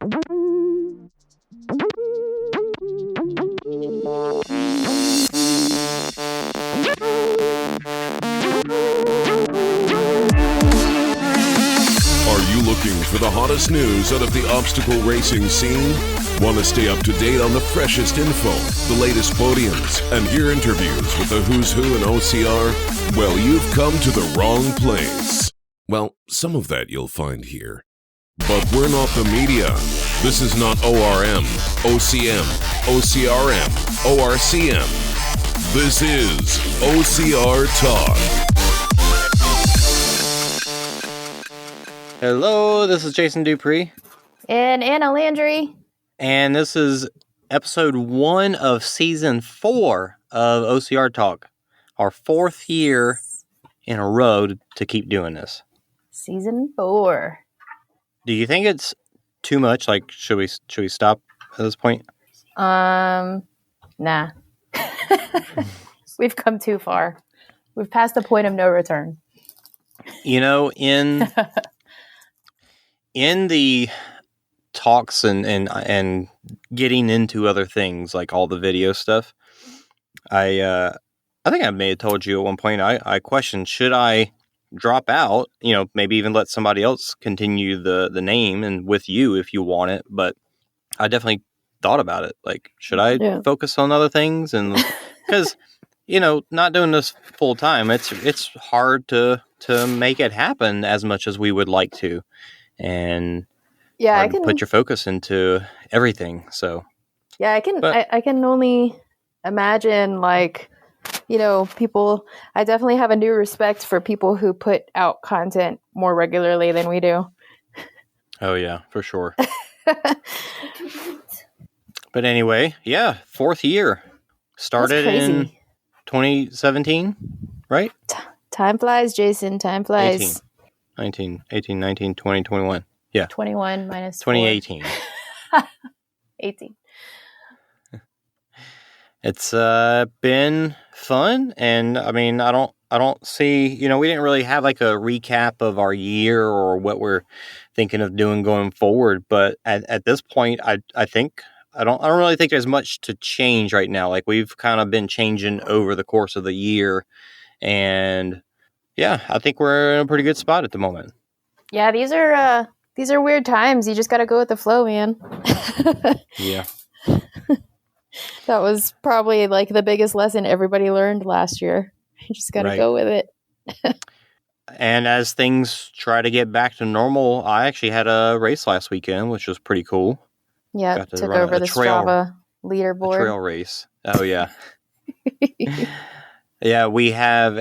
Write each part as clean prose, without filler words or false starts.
Are you looking for the hottest news out of the obstacle racing scene? Want to stay up to date on the freshest info, the latest podiums, and hear interviews with the who's who in OCR? Well, you've come to the wrong place. Well, some of that you'll find here. But we're not the media. This is not ORM, OCM, OCRM, ORCM. This is OCR Talk. Hello, this is Jason Dupree. And Anna Landry. And this is episode 1 of season 4 of OCR Talk. Our 4th year in a row to keep doing this. Season 4. Do you think it's too much? Like, should we stop at this point? Nah. We've come too far. We've passed the point of no return. You know, in the talks and getting into other things like all the video stuff, I think I may have told you at one point I questioned, should I drop out, maybe even let somebody else continue the name and with you if you want it, but I definitely thought about it, like, should I focus on other things? And because not doing this full time, it's hard to make it happen as much as we would like to. And I can put your focus into everything. So I can only imagine, like, people. I definitely have a new respect for people who put out content more regularly than we do. Oh yeah, for sure. But anyway, 4th year started in 2017, right? Time flies, Jason. Time flies. 18, 19, 20, 21. Yeah. 21 minus 2018. 18. It's been fun, and I mean, I don't see, we didn't really have like a recap of our year or what we're thinking of doing going forward, but at this point, I think I don't really think there's much to change right now. Like, we've kind of been changing over the course of the year, and I think we're in a pretty good spot at the moment. Yeah, these are weird times. You just got to go with the flow, man. Yeah. That was probably like the biggest lesson everybody learned last year. You just got to go with it. And as things try to get back to normal, I actually had a race last weekend, which was pretty cool. Yeah, took over the Strava leaderboard. A trail race. Oh, yeah. Yeah, we have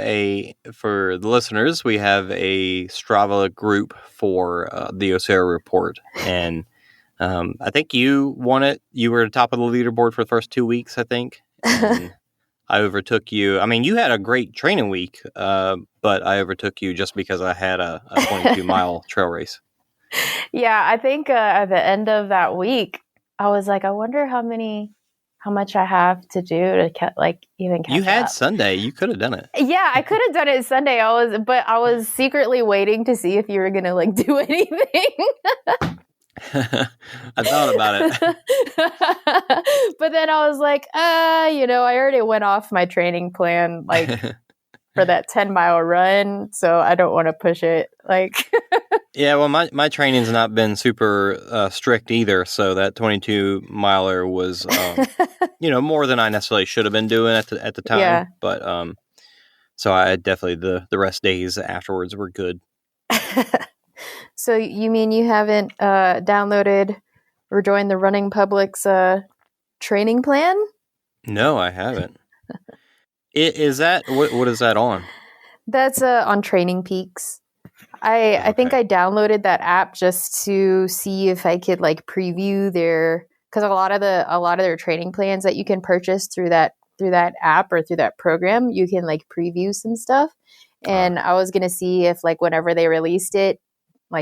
for the listeners, we have a Strava group for the OCR report. And I think you won it. You were at the top of the leaderboard for the first 2 weeks, I think. And I overtook you. I mean, you had a great training week, but I overtook you just because I had a 22-mile trail race. Yeah, I think at the end of that week, I was like, I wonder how much I have to do to even catch up. You had Sunday. You could have done it. Yeah, I could have done it Sunday. I was secretly waiting to see if you were going to do anything. I thought about it. But then I was like, I already went off my training plan for that 10-mile run, so I don't want to push it. Yeah, well, my training's not been super strict either, so that 22-miler was, more than I necessarily should have been doing at the time. Yeah. But so I definitely the rest days afterwards were good. So you mean you haven't downloaded or joined the Running Public's training plan? No, I haven't. Is that what is that on? That's on Training Peaks. I think I downloaded that app just to see if I could preview because a lot of their training plans that you can purchase through that app or through that program, you can preview some stuff. And I was gonna see if whenever they released it,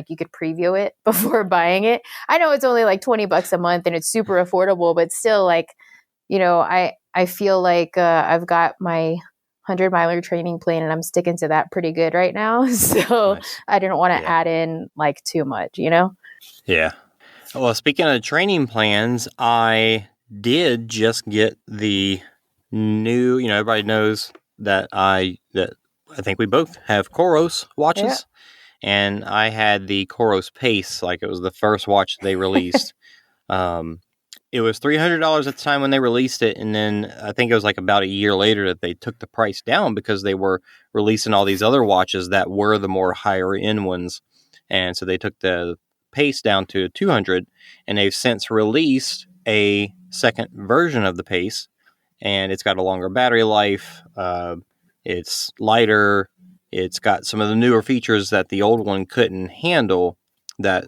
you could preview it before buying it. I know it's only $20 a month and it's super affordable, but still I feel like I've got my 100-miler training plan and I'm sticking to that pretty good right now. So nice. I didn't want to add in too much, Yeah. Well, speaking of training plans, I did just get the new, everybody knows that I think we both have Koros watches. And I had the Koros Pace, like it was the first watch they released. It was $300 at the time when they released it, and then I think it was like about a year later that they took the price down because they were releasing all these other watches that were the more higher end ones, and so they took the Pace down to 200, and they've since released a second version of the Pace, and it's got a longer battery life. It's lighter. It's got some of the newer features that the old one couldn't handle that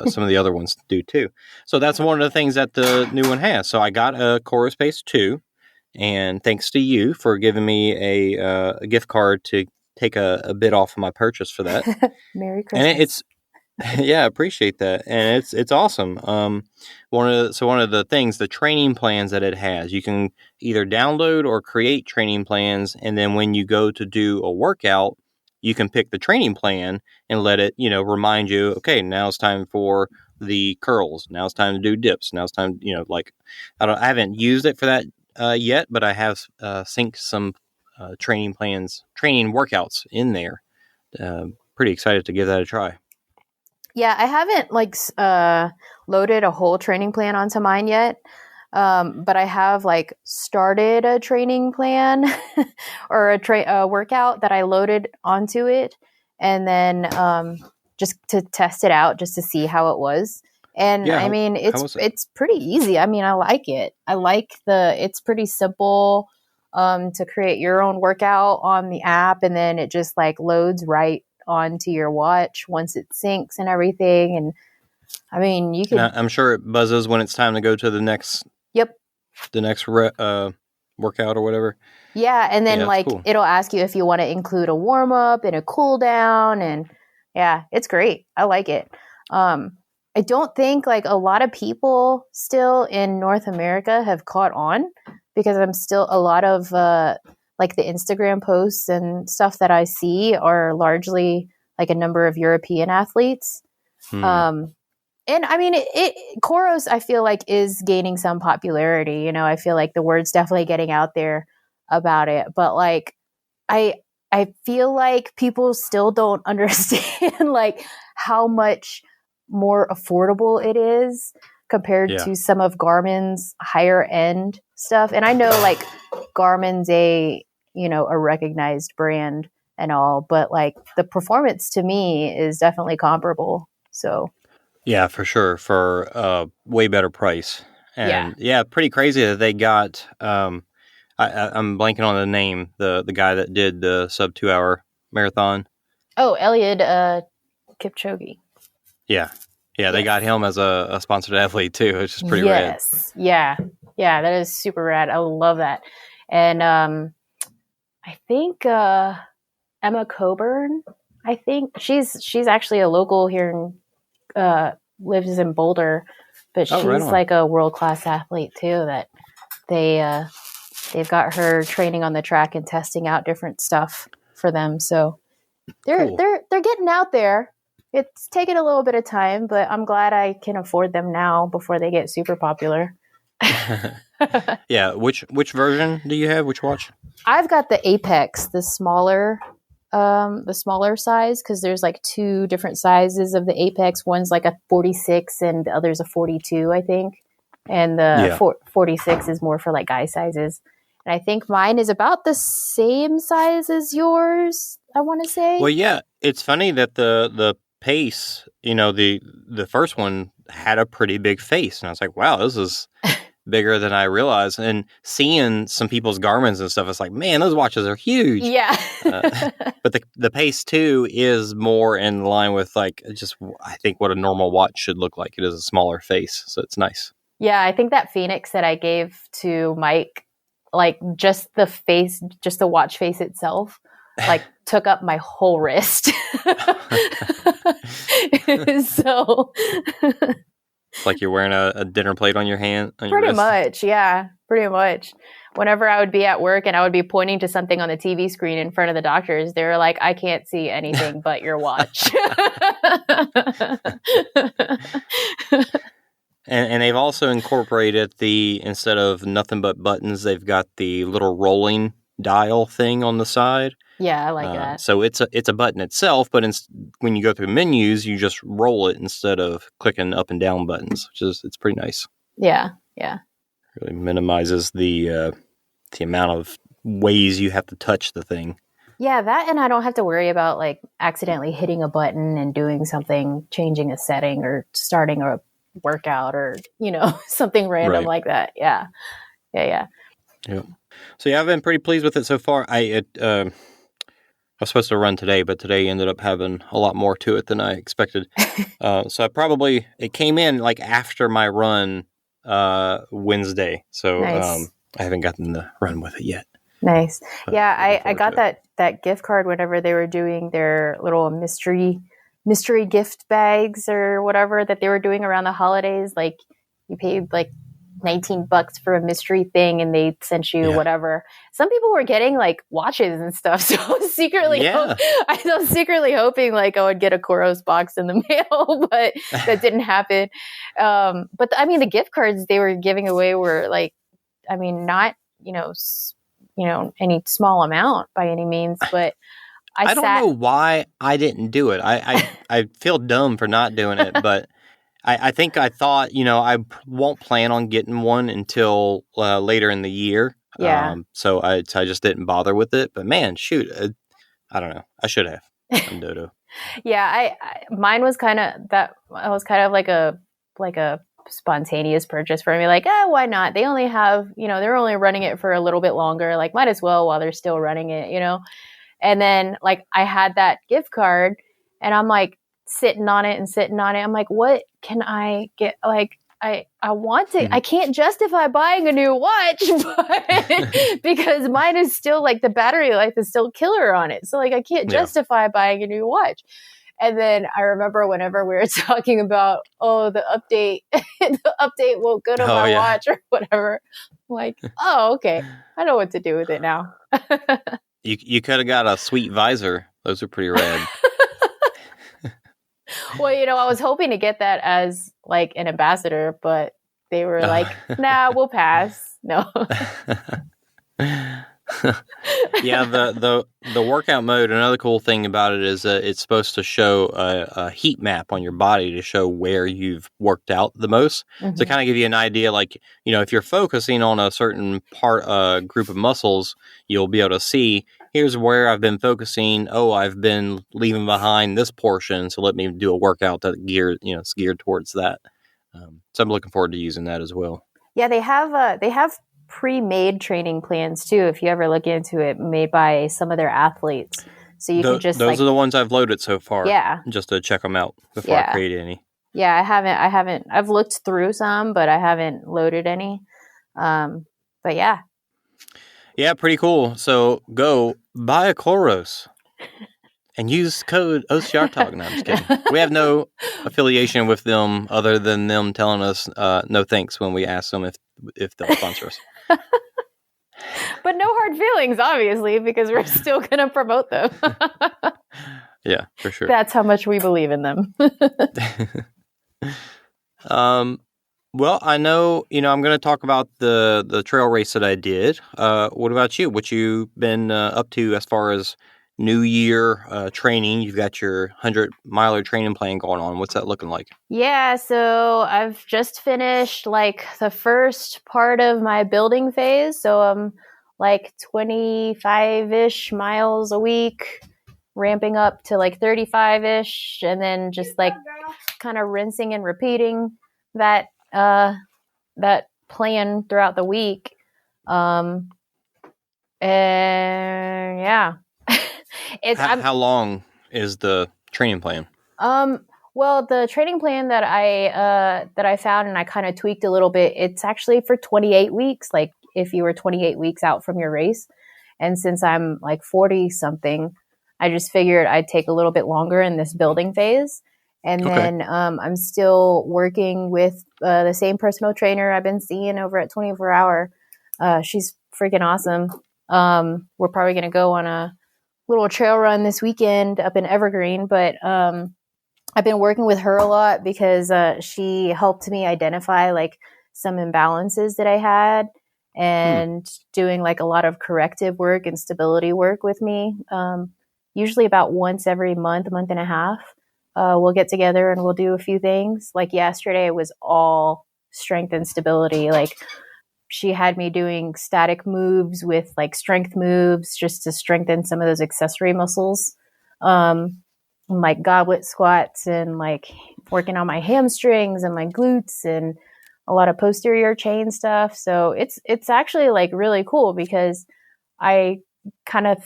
some of the other ones do too. So that's one of the things that the new one has. So I got a Chorus Pace 2, and thanks to you for giving me a gift card to take a bit off of my purchase for that. Merry Christmas. And it's yeah, I appreciate that, and it's awesome. One of the things, the training plans that it has, you can either download or create training plans, and then when you go to do a workout, you can pick the training plan and let it, remind you, okay, now it's time for the curls. Now it's time to do dips. Now it's time, I haven't used it for that yet, but I have synced some training workouts in there. Pretty excited to give that a try. Yeah, I haven't loaded a whole training plan onto mine yet. But I have started a training plan or a workout that I loaded onto it, and then just to test it out, just to see how it was. And Yeah, I mean, it's pretty easy. I mean, I like it. It's pretty simple to create your own workout on the app, and then it just loads right onto your watch once it syncs and everything. And I mean, you can. I'm sure it buzzes when it's time to go to the next. Yep. The next workout or whatever. Yeah, and then cool. It'll ask you if you want to include a warm up and a cool down, and yeah, it's great. I like it. I don't think a lot of people still in North America have caught on, because I'm still a lot of the Instagram posts and stuff that I see are largely a number of European athletes. And I mean, Koros, I feel is gaining some popularity. I feel the word's definitely getting out there about it. But I feel people still don't understand how much more affordable it is compared to some of Garmin's higher end stuff. And I know Garmin's a recognized brand and all, but the performance to me is definitely comparable. So. Yeah, for sure, for a way better price. And pretty crazy that they got, I'm blanking on the name, the guy that did the sub 2 hour marathon. Oh, Eliud Kipchoge. Yeah, they got him as a sponsored athlete too, which is pretty rad. Yeah, that is super rad. I love that. And I think Emma Coburn, she's actually a local here in lives in Boulder, but she's right a world-class athlete too, that they've got her training on the track and testing out different stuff for them. So they're getting out there. It's taken a little bit of time, but I'm glad I can afford them now before they get super popular. Yeah. Which version do you have? Which watch? I've got the Apex, the smaller size, because there's two different sizes of the Apex. One's a 46 and the other's a 42, I think. And the 46 is more for guy sizes. And I think mine is about the same size as yours, I want to say. Well, yeah, it's funny that the Pace, the first one had a pretty big face. And I was like, wow, this is bigger than I realized. And seeing some people's Garmin's and stuff, it's like, man, those watches are huge. Yeah. But the Pace 2 is more in line with just I think what a normal watch should look like. It is a smaller face, so it's nice. Yeah, I think that Phoenix that I gave to Mike, just the watch face itself, took up my whole wrist. So it's like you're wearing a dinner plate on your hand. Pretty much, yeah. Pretty much. Whenever I would be at work and I would be pointing to something on the TV screen in front of the doctors, they were like, I can't see anything but your watch. And they've also incorporated instead of nothing but buttons, they've got the little rolling dial thing on the side. Yeah, I like that. So it's a button itself, but when you go through menus, you just roll it instead of clicking up and down buttons, it's pretty nice. Yeah. Really minimizes the amount of ways you have to touch the thing. Yeah, that, and I don't have to worry about like accidentally hitting a button and doing something, changing a setting or starting a workout or, something random like that. Yeah. Yeah. So yeah, I've been pretty pleased with it so far. I was supposed to run today, but today ended up having a lot more to it than I expected. So it came in like after my run Wednesday. So nice. I haven't gotten to run with it yet. Nice. But yeah, I got that gift card whenever they were doing their little mystery gift bags or whatever that they were doing around the holidays. Like you paid like $19 for a mystery thing and they sent you whatever. Some people were getting like watches and stuff. So I was secretly hoping like I would get a Koros box in the mail, but that didn't happen. But the gift cards they were giving away were like, not, any small amount by any means, but I don't know why I didn't do it. I feel dumb for not doing it, but I think I thought, I won't plan on getting one until later in the year. Yeah. So I just didn't bother with it. But man, shoot, I don't know. I should have. I'm dodo. Yeah, mine was kind of that. I was kind of like a spontaneous purchase for me. Like, why not? They only have, they're only running it for a little bit longer. Like, might as well while they're still running it, And then like I had that gift card, and I'm like sitting on it. I'm like, what can I get? Like, I want to. I can't justify buying a new watch, but because mine is still like the battery life is still killer on it. So like I can't justify buying a new watch. And then I remember whenever we were talking about, the update, won't go to my watch or whatever. I'm like, okay, I know what to do with it now. You could have got a sweet visor. Those are pretty rad. Well, I was hoping to get that as like an ambassador, but they were like, nah, we'll pass. No. Yeah, the workout mode, another cool thing about it is that it's supposed to show a heat map on your body to show where you've worked out the most. Mm-hmm. To kind of give you an idea, like, if you're focusing on a certain group of muscles, you'll be able to see, here's where I've been focusing. Oh, I've been leaving behind this portion, so let me do a workout that it's geared towards that. So I'm looking forward to using that as well. Yeah, they have pre-made training plans too, if you ever look into it, made by some of their athletes. So you can just those are the ones I've loaded so far. Yeah. Just to check them out before I create any. Yeah, I haven't I've looked through some, but I haven't loaded any. But yeah. Yeah, pretty cool. So go buy a Koros and use code OCR Talk. No, I'm just kidding. We have no affiliation with them other than them telling us no thanks when we ask them if they'll sponsor us. But no hard feelings, obviously, because we're still going to promote them. Yeah, for sure. That's how much we believe in them. Well, I know, I'm going to talk about the trail race that I did. What about you? What you been up to as far as New Year training? You've got your 100-miler training plan going on. What's that looking like? Yeah, so I've just finished like the first part of my building phase. So I'm like 25-ish miles a week, ramping up to like 35-ish, and then just like kind of rinsing and repeating that plan throughout the week. And yeah. How long is the training plan? Well, the training plan that I found and I kind of tweaked a little bit, it's actually for 28 weeks, like if you were 28 weeks out from your race. And since I'm like 40 something, I just figured I'd take a little bit longer in this building phase. And then I'm still working with the same personal trainer I've been seeing over at 24 Hour. She's freaking awesome. We're probably going to go on a little trail run this weekend up in Evergreen, but I've been working with her a lot because she helped me identify like some imbalances that I had and doing like a lot of corrective work and stability work with me. Usually about once every month and a half, we'll get together and we'll do a few things. Like yesterday was all strength and stability. Like she had me doing static moves with like strength moves just to strengthen some of those accessory muscles. Like goblet squats and like working on my hamstrings and my glutes and a lot of posterior chain stuff. So it's actually like really cool because I kind of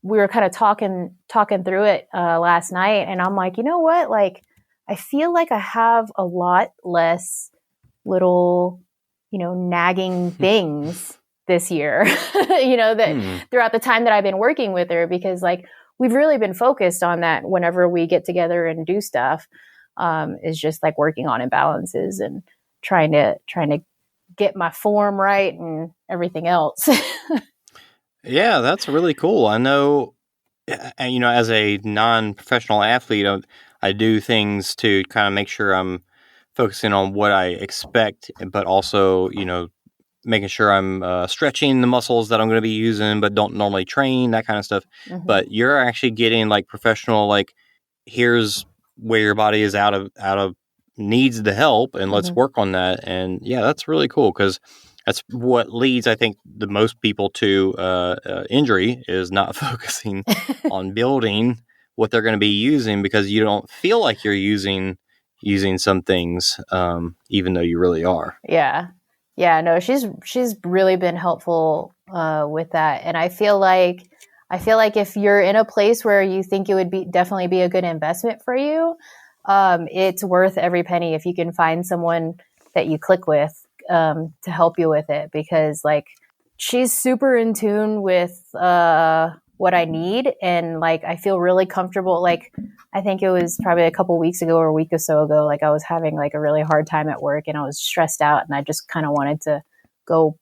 we were kind of talking through it last night, and I'm like, you know what? Like, I feel like I have a lot less little, nagging things this year, that throughout the time that I've been working with her, because like we've really been focused on that whenever we get together and do stuff, is just like working on imbalances and trying to get my form right and everything else. Yeah, that's really cool. I know, as a non-professional athlete, I do things to kind of make sure I'm focusing on what I expect, but also, making sure I'm stretching the muscles that I'm going to be using, but don't normally train, that kind of stuff. Mm-hmm. But you're actually getting like professional, like, here's where your body is out of needs the help, and let's work on that. And yeah, that's really cool because that's what leads, I think, the most people to injury is not focusing on building what they're going to be using because you don't feel like you're using some things, even though you really are. Yeah, no, she's really been helpful with that, and I feel like if you're in a place where you think it would definitely be a good investment for you, it's worth every penny if you can find someone that you click with to help you with it, because like she's super in tune with what I need, and like I feel really comfortable. Like I think it was probably a couple weeks ago or a week or so ago, like I was having like a really hard time at work and I was stressed out and I just kind of wanted to go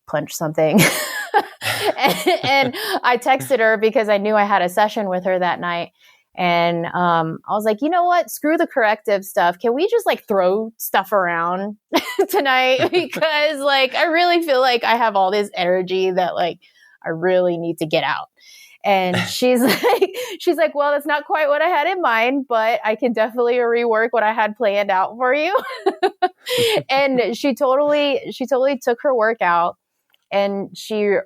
punch something. and I texted her because I knew I had a session with her that night. And I was like, you know what? Screw the corrective stuff. Can we just like throw stuff around tonight? Because like I really feel like I have all this energy that like I really need to get out. And she's like, well, that's not quite what I had in mind, but I can definitely rework what I had planned out for you. And she totally took her workout and she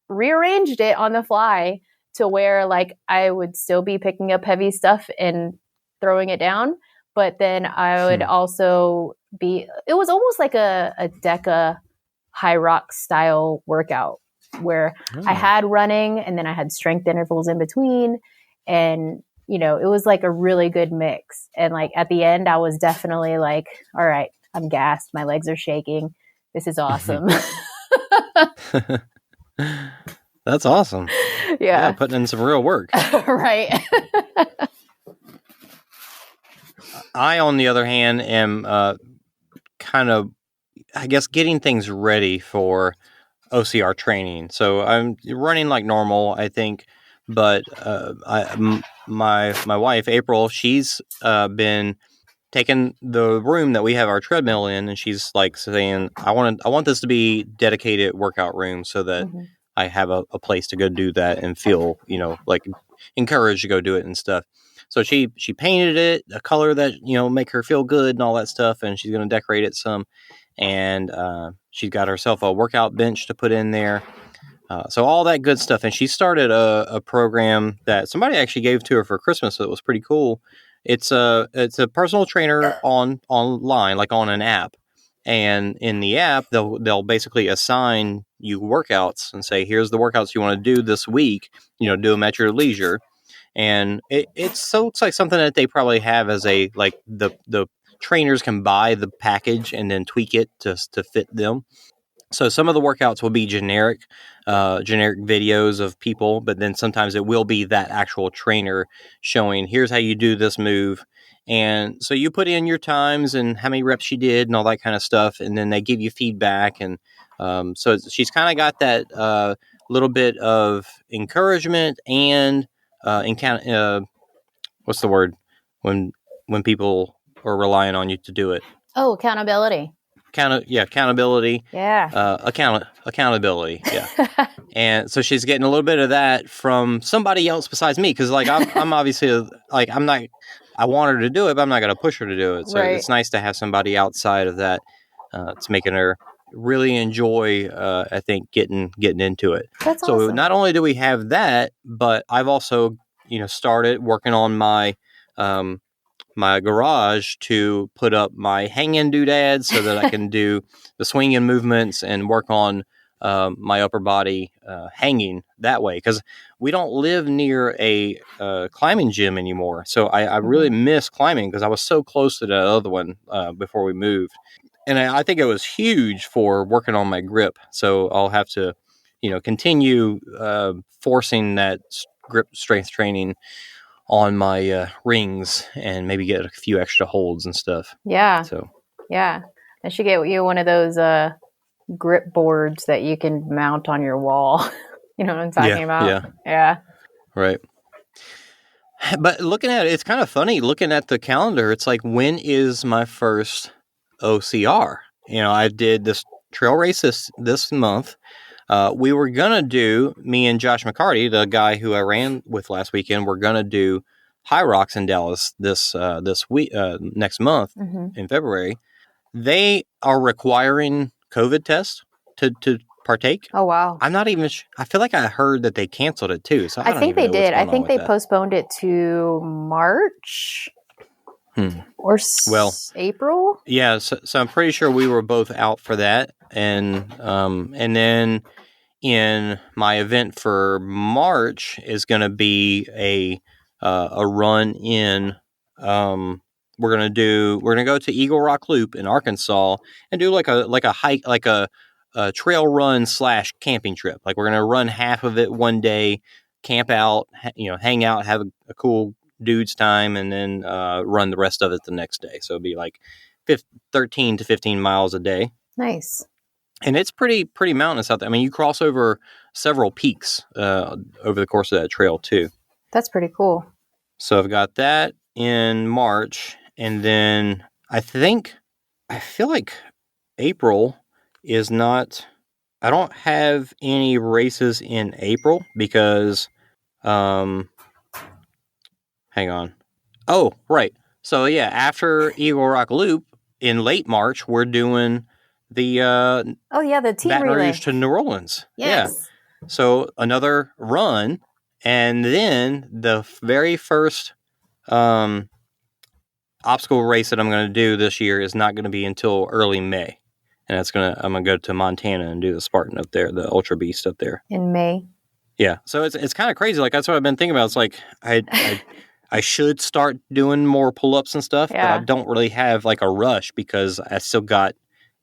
rearranged it on the fly to where like I would still be picking up heavy stuff and throwing it down, but then I would also it was almost like a DECA high rock style workout where I had running and then I had strength intervals in between. And, it was like a really good mix. And like at the end, I was definitely like, all right, I'm gassed. My legs are shaking. This is awesome. That's awesome. Yeah. Putting in some real work. Right. I, on the other hand, am kind of, I guess, getting things ready for OCR training. So I'm running like normal, I think, but my wife, April, she's been taking the room that we have our treadmill in, and she's like saying, I want this to be dedicated workout room so that I have a place to go do that and feel, like encouraged to go do it and stuff. So she painted it a color that, make her feel good and all that stuff. And she's going to decorate it some. And she's got herself a workout bench to put in there. So all that good stuff. And she started a program that somebody actually gave to her for Christmas. So it was pretty cool. It's a personal trainer online, like on an app. And in the app, they'll basically assign you workouts and say, here's the workouts you want to do this week, do them at your leisure. And it looks like something that they probably have as a, like the trainers can buy the package and then tweak it to fit them. So some of the workouts will be generic videos of people, but then sometimes it will be that actual trainer showing, here's how you do this move. And so you put in your times and how many reps you did and all that kind of stuff. And then they give you feedback. And so she's kind of got that little bit of encouragement and what's the word? When when people are relying on you to do it. Oh, accountability. Accountability. Yeah. Accountability. Yeah. And so she's getting a little bit of that from somebody else besides me. Cause like, I'm obviously like, I want her to do it, but I'm not going to push her to do it. So Right. it's nice to have somebody outside of that. It's making her really enjoy, I think getting into it. That's so awesome. Not only do we have that, but I've also, started working on my, my garage to put up my hang-in doodads so that I can do the swinging movements and work on my upper body hanging that way. Because we don't live near a climbing gym anymore. So I really miss climbing because I was so close to that other one before we moved. And I think it was huge for working on my grip. So I'll have to, continue forcing that grip strength training on my rings and maybe get a few extra holds and stuff. Yeah. So, yeah. I should get you one of those grip boards that you can mount on your wall. You know what I'm talking about? Yeah. Right. But looking at it, it's kind of funny looking at the calendar. It's like, when is my first OCR? I did this trail race this month. We were going to do, me and Josh McCarty, the guy who I ran with last weekend, we're going to do High Rocks in Dallas this week, next month in February. They are requiring COVID tests to partake. Oh, wow. I'm not even I feel like I heard that they canceled it too. So I think they did. I think they postponed it to March or April. Yeah. So I'm pretty sure we were both out for that. And then in my event for March is going to be a run in, we're going to go to Eagle Rock Loop in Arkansas and do like a hike, like a trail run / camping trip. Like we're going to run half of it one day, camp out, hang out, have a cool dude's time, and then run the rest of it the next day. So it'll be like 13 to 15 miles a day. Nice. And it's pretty mountainous out there. I mean, you cross over several peaks over the course of that trail too. That's pretty cool. So I've got that in March, and then I feel like April is not. I don't have any races in April because, hang on. Oh, right. So yeah, after Eagle Rock Loop in late March, we're doing the the team Baton relay Rouge to New Orleans. Yes. Yeah. So another run, and then the very first obstacle race that I'm going to do this year is not going to be until early May, and I'm going to go to Montana and do the Spartan up there, the Ultra Beast up there in May. Yeah. So it's kind of crazy. Like that's what I've been thinking about. It's like I should start doing more pull-ups and stuff, but I don't really have like a rush because I still got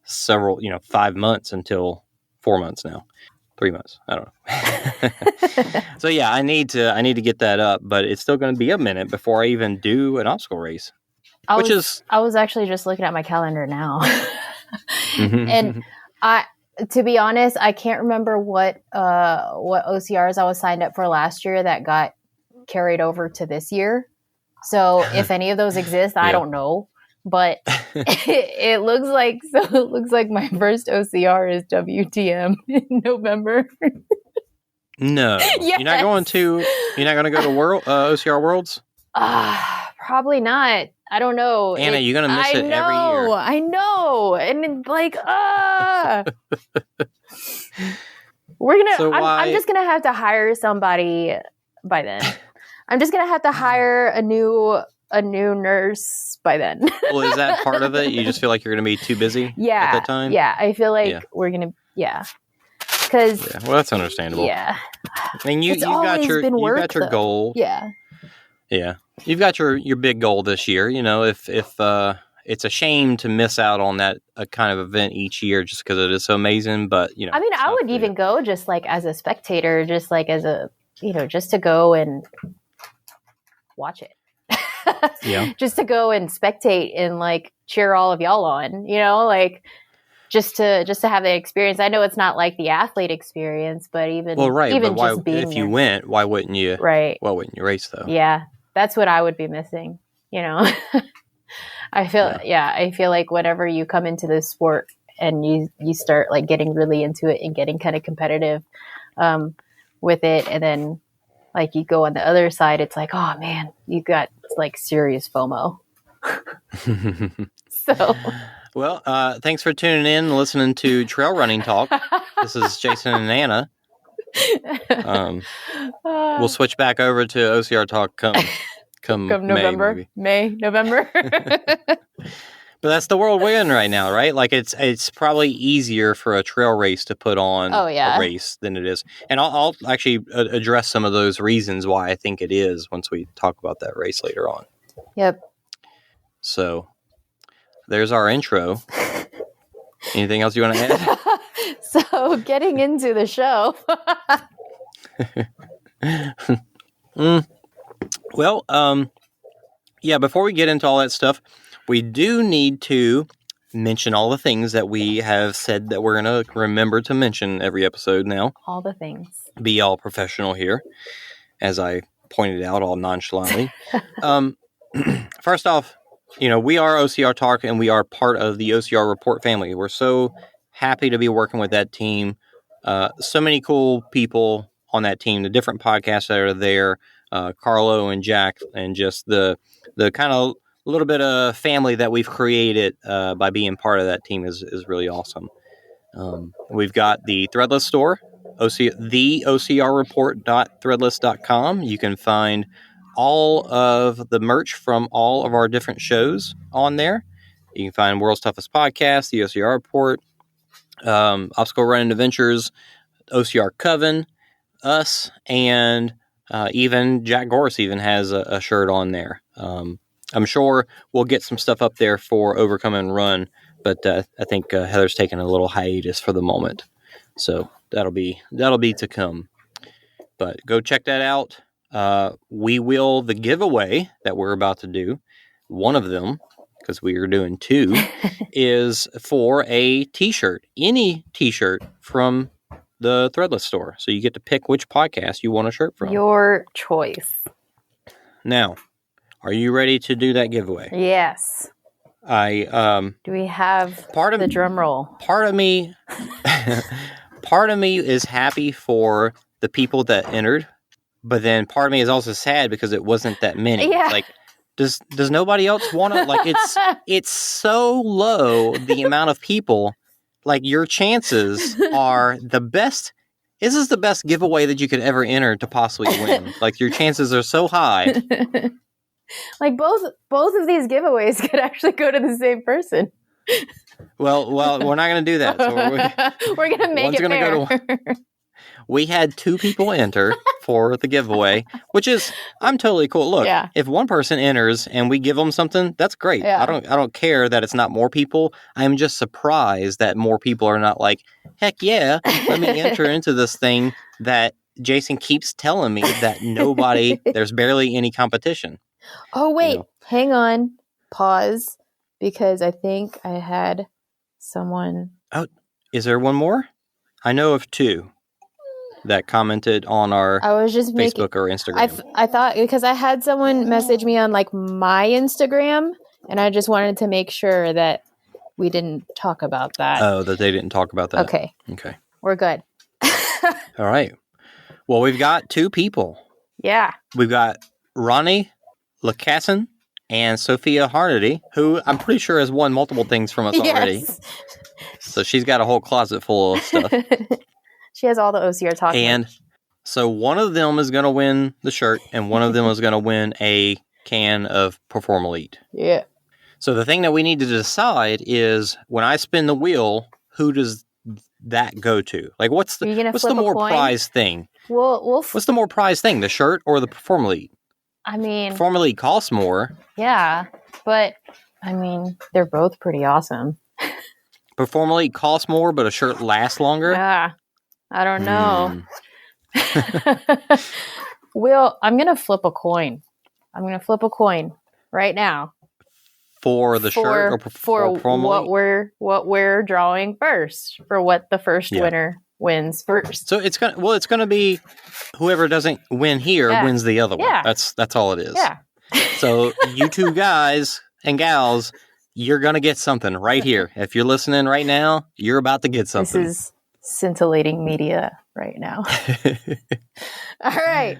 several, 5 months until 4 months now, 3 months. I don't know. So yeah, I need to get that up, but it's still going to be a minute before I even do an obstacle race. I was actually just looking at my calendar now, and to be honest, I can't remember what OCRs I was signed up for last year that got carried over to this year. So if any of those exist, I don't know. But it looks like my first OCR is WTM in November. No, yes. You're not going to go to OCR Worlds? Probably not. I don't know. Anna, you're gonna miss it every year. I know, and it's like, I'm just gonna have to hire somebody by then. I'm just gonna have to hire a new nurse by then. Well, is that part of it? You just feel like you're gonna be too busy at that time? Yeah, I feel like we're gonna because well, that's understandable. Yeah, I mean, you got your goal. Yeah, you've got your big goal this year. If it's a shame to miss out on that kind of event each year just because it is so amazing. But I mean, I would even go just like as a spectator, just like as a just to go and watch it. Yeah, just to go and spectate and like cheer all of y'all on. Like just to have the experience. I know it's not like the athlete experience, but even but just being if you went, why wouldn't you? Right. Why wouldn't you race though? Yeah. That's what I would be missing. you know. I feel like whenever you come into this sport and you start like getting really into it and getting kind of competitive with it, and then like you go on the other side, it's like, oh man, you got like serious FOMO. So, well, thanks for tuning in and listening to Trail Running Talk. This is Jason and Anna. We'll switch back over to OCR Talk come November, November. But that's the world we're in right now, right? Like it's probably easier for a trail race to put on a race than it is. And I'll actually address some of those reasons why I think it is once we talk about that race later on. Yep. So there's our intro. Anything else you want to add? So getting into the show. Well, yeah, before we get into all that stuff, we do need to mention all the things that we have said that we're going to remember to mention every episode now. All the things. Be all professional here, as I pointed out all nonchalantly. First off, we are OCR Talk, and we are part of the OCR Report family. We're so happy to be working with that team. So many cool people on that team, the different podcasts that are there, Carlo and Jack, and just the kind of little bit of family that we've created by being part of that team is really awesome. We've got the Threadless store, the OCRreport.threadless.com. You can find all of the merch from all of our different shows on there. You can find World's Toughest Podcast, the OCR Report, Obstacle Running Adventures, OCR Coven, us, and even Jack Gorse even has a shirt on there. I'm sure we'll get some stuff up there for Overcome and Run, but I think Heather's taking a little hiatus for the moment, so that'll be to come. But go check that out. The giveaway that we're about to do, one of them, because we are doing two, is for a T-shirt, any T-shirt from the Threadless store. So you get to pick which podcast you want a shirt from. Your choice. Now, are you ready to do that giveaway? Yes. Do we have the drum roll? Part of me is happy for the people that entered, but then part of me is also sad because it wasn't that many. Yeah. Like, does nobody else want to? Like, it's so low the amount of people. Like, your chances are the best. This is the best giveaway that you could ever enter to possibly win. Like, your chances are so high. Like both of these giveaways could actually go to the same person. Well, we're not going to do that. So we're going to make it fair. We had 2 people enter for the giveaway, which is, I'm totally cool. Look, If one person enters and we give them something, that's great. Yeah. I don't care that it's not more people. I'm just surprised that more people are not like, heck yeah, let me enter into this thing that Jason keeps telling me that there's barely any competition. Oh, wait, hang on. Pause, because I think I had someone. Oh, is there one more? I know of 2 that commented on our Facebook or Instagram. I thought, because I had someone message me on like my Instagram, and I just wanted to make sure that we didn't talk about that. Oh, that they didn't talk about that. Okay. We're good. All right. Well, we've got 2 people. Yeah. We've got Ronnie Lacasson and Sophia Harnedy, who I'm pretty sure has won multiple things from us already. So she's got a whole closet full of stuff. She has all the OCR Talk. And so one of them is going to win the shirt, and one of them is going to win a can of PerformElite. Yeah. So the thing that we need to decide is, when I spin the wheel, who does that go to? Like, what's the more prized thing? What's the more prized thing, the shirt or the PerformElite? I mean, PerformElite costs more. Yeah, but I mean, they're both pretty awesome. PerformElite costs more, but a shirt lasts longer? Yeah, I don't know. I'm going to flip a coin. I'm going to flip a coin right now. For the shirt or for what we're drawing first, for what the first winner wins first. So it's going to be whoever doesn't win here wins the other one. That's all it is. Yeah. So you two guys and gals, you're going to get something right here. If you're listening right now, you're about to get something. This is scintillating media right now. All right.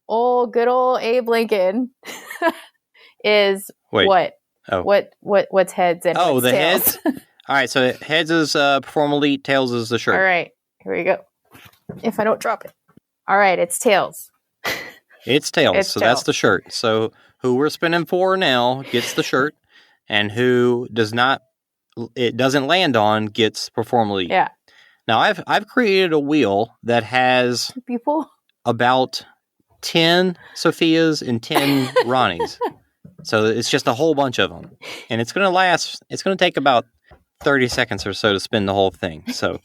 Good old Abe Lincoln is Wait. what? Oh. What's heads and what's the tails? heads? All right, so heads is PerformElite, tails is the shirt. All right. Here we go. If I don't drop it. All right, it's tails. It's tails, It's so tails. that's the shirt. So who we're spinning for now gets the shirt, and who it doesn't land on gets PerformElite. Yeah. Now I've created a wheel that has People. about 10 Sophias and 10 Ronnies. So it's just a whole bunch of them, and it's going to take about 30 seconds or so to spin the whole thing. So,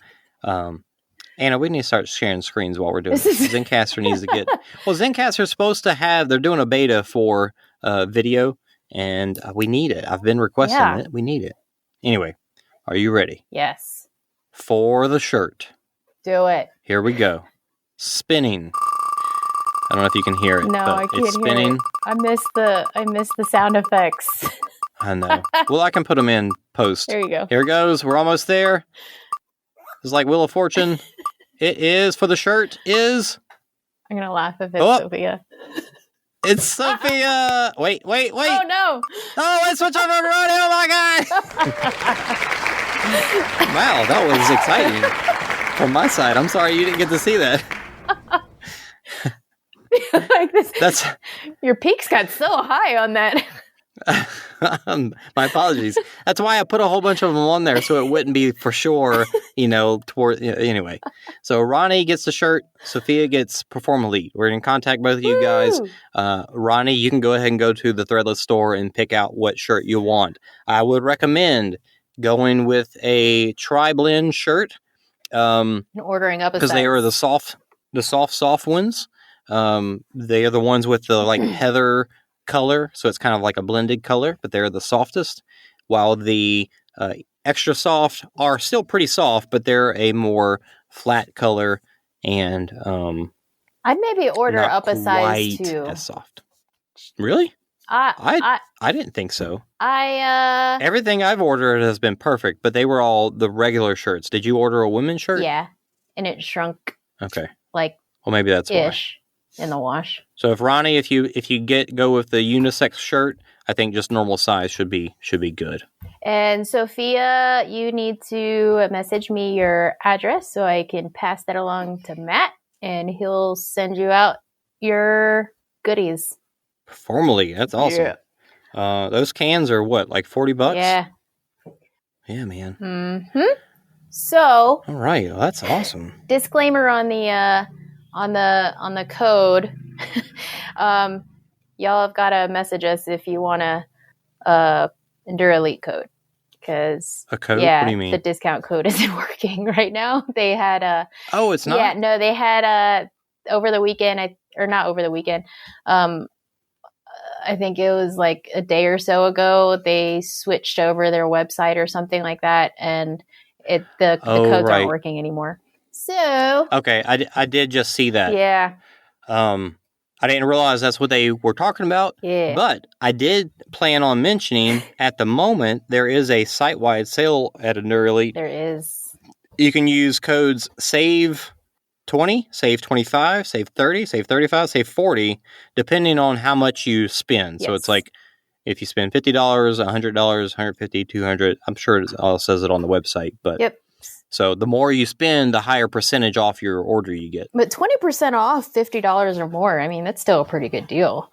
Anna, we need to start sharing screens while we're doing this. Zencaster needs to get... Well, Zencaster's supposed to have... They're doing a beta for video, and we need it. I've been requesting it. We need it. Anyway, are you ready? Yes. For the shirt. Do it. Here we go. Spinning. I don't know if you can hear it. No, but I can't it's spinning. hear it. I miss the sound effects. I know. Well, I can put them in post. There you go. Here it goes. We're almost there. It's like Wheel of Fortune. It is for the shirt is... I'm going to laugh if it's Sophia. It's Sophia. Wait. Oh, no. Oh, let's switch over to Ronnie. Oh, my God. Wow, that was exciting. From my side. I'm sorry you didn't get to see that. Like this. That's... Your peaks got so high on that. My apologies. That's why I put a whole bunch of them on there so it wouldn't be for sure, anyway. So Ronnie gets the shirt, Sophia gets PerformElite. We're in contact both of you guys. Ronnie, you can go ahead and go to the Threadless store and pick out what shirt you want. I would recommend going with a tri-blend shirt. And ordering up a because they are the soft ones. They are the ones with the like heather color, so it's kind of like a blended color, but they're the softest, while the extra soft are still pretty soft, but they're a more flat color, and I'd maybe order not up a size quite too. as soft. Really? I didn't think so. Everything I've ordered has been perfect, but they were all the regular shirts. Did you order a women's shirt? Yeah, and it shrunk. Okay. Like, well, maybe that's ish in the wash. So if Ronnie, if you go with the unisex shirt, I think just normal size should be good. And Sophia, you need to message me your address so I can pass that along to Matt, and he'll send you out your goodies. Formally, that's awesome. Yeah. Those cans are what, like $40? Yeah. Yeah, man. Mm-hmm. So. All right, well, that's awesome. Disclaimer on the code. Y'all have got to message us if you want a EndureElite code, because a code. What do you mean? The discount code isn't working right now. They had Oh, it's not. Yeah, no, they had over the weekend. Not over the weekend. I think it was like a day or so ago. They switched over their website or something like that, and the codes aren't working anymore. So okay, I did just see that. Yeah. I didn't realize that's what they were talking about. Yeah. But I did plan on mentioning at the moment there is a site-wide sale at EndureElite. There is. You can use codes SAVE 20, save 25, save 30, save 35, save 40, depending on how much you spend. Yes. So it's like if you spend $50, $100, $150, $200, I'm sure it all says it on the website. But yep. So the more you spend, the higher percentage off your order you get. But 20% off $50 or more, I mean, that's still a pretty good deal.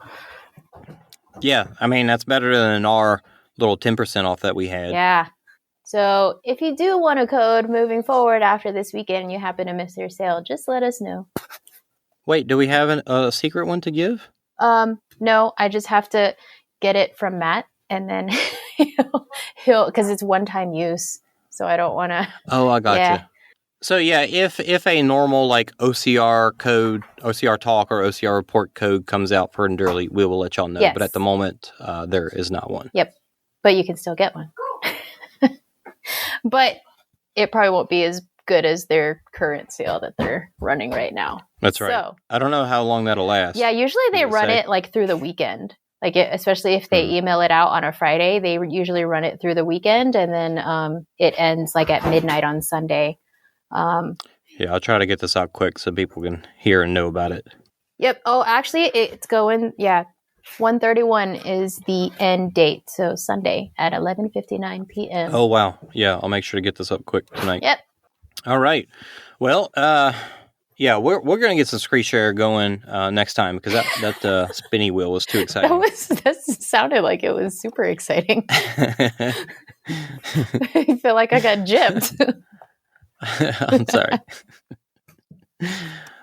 Yeah, I mean, that's better than our little 10% off that we had. Yeah. So if you do want a code moving forward after this weekend and you happen to miss your sale, just let us know. Wait, do we have a secret one to give? No, I just have to get it from Matt, and then he'll because it's one-time use. So I don't want to. Oh, I got you. So yeah, if a normal like OCR code, OCR talk or OCR report code comes out for EndureElite, we will let y'all know. Yes. But at the moment, there is not one. Yep, but you can still get one. But it probably won't be as good as their current sale that they're running right now. That's right. So, I don't know how long that'll last. Yeah, usually they run it like through the weekend. Like especially if they email it out on a Friday, they usually run it through the weekend, and then it ends like at midnight on Sunday. Yeah, I'll try to get this out quick so people can hear and know about it. Yep. Oh, actually, it's going. Yeah, 1:31 is the end date, so Sunday at 11:59 p.m. Oh wow, yeah, I'll make sure to get this up quick tonight. Yep. All right. Well, yeah, we're gonna get some screen share going next time because that spinny wheel was too exciting. That sounded like it was super exciting. I feel like I got gypped. I'm sorry.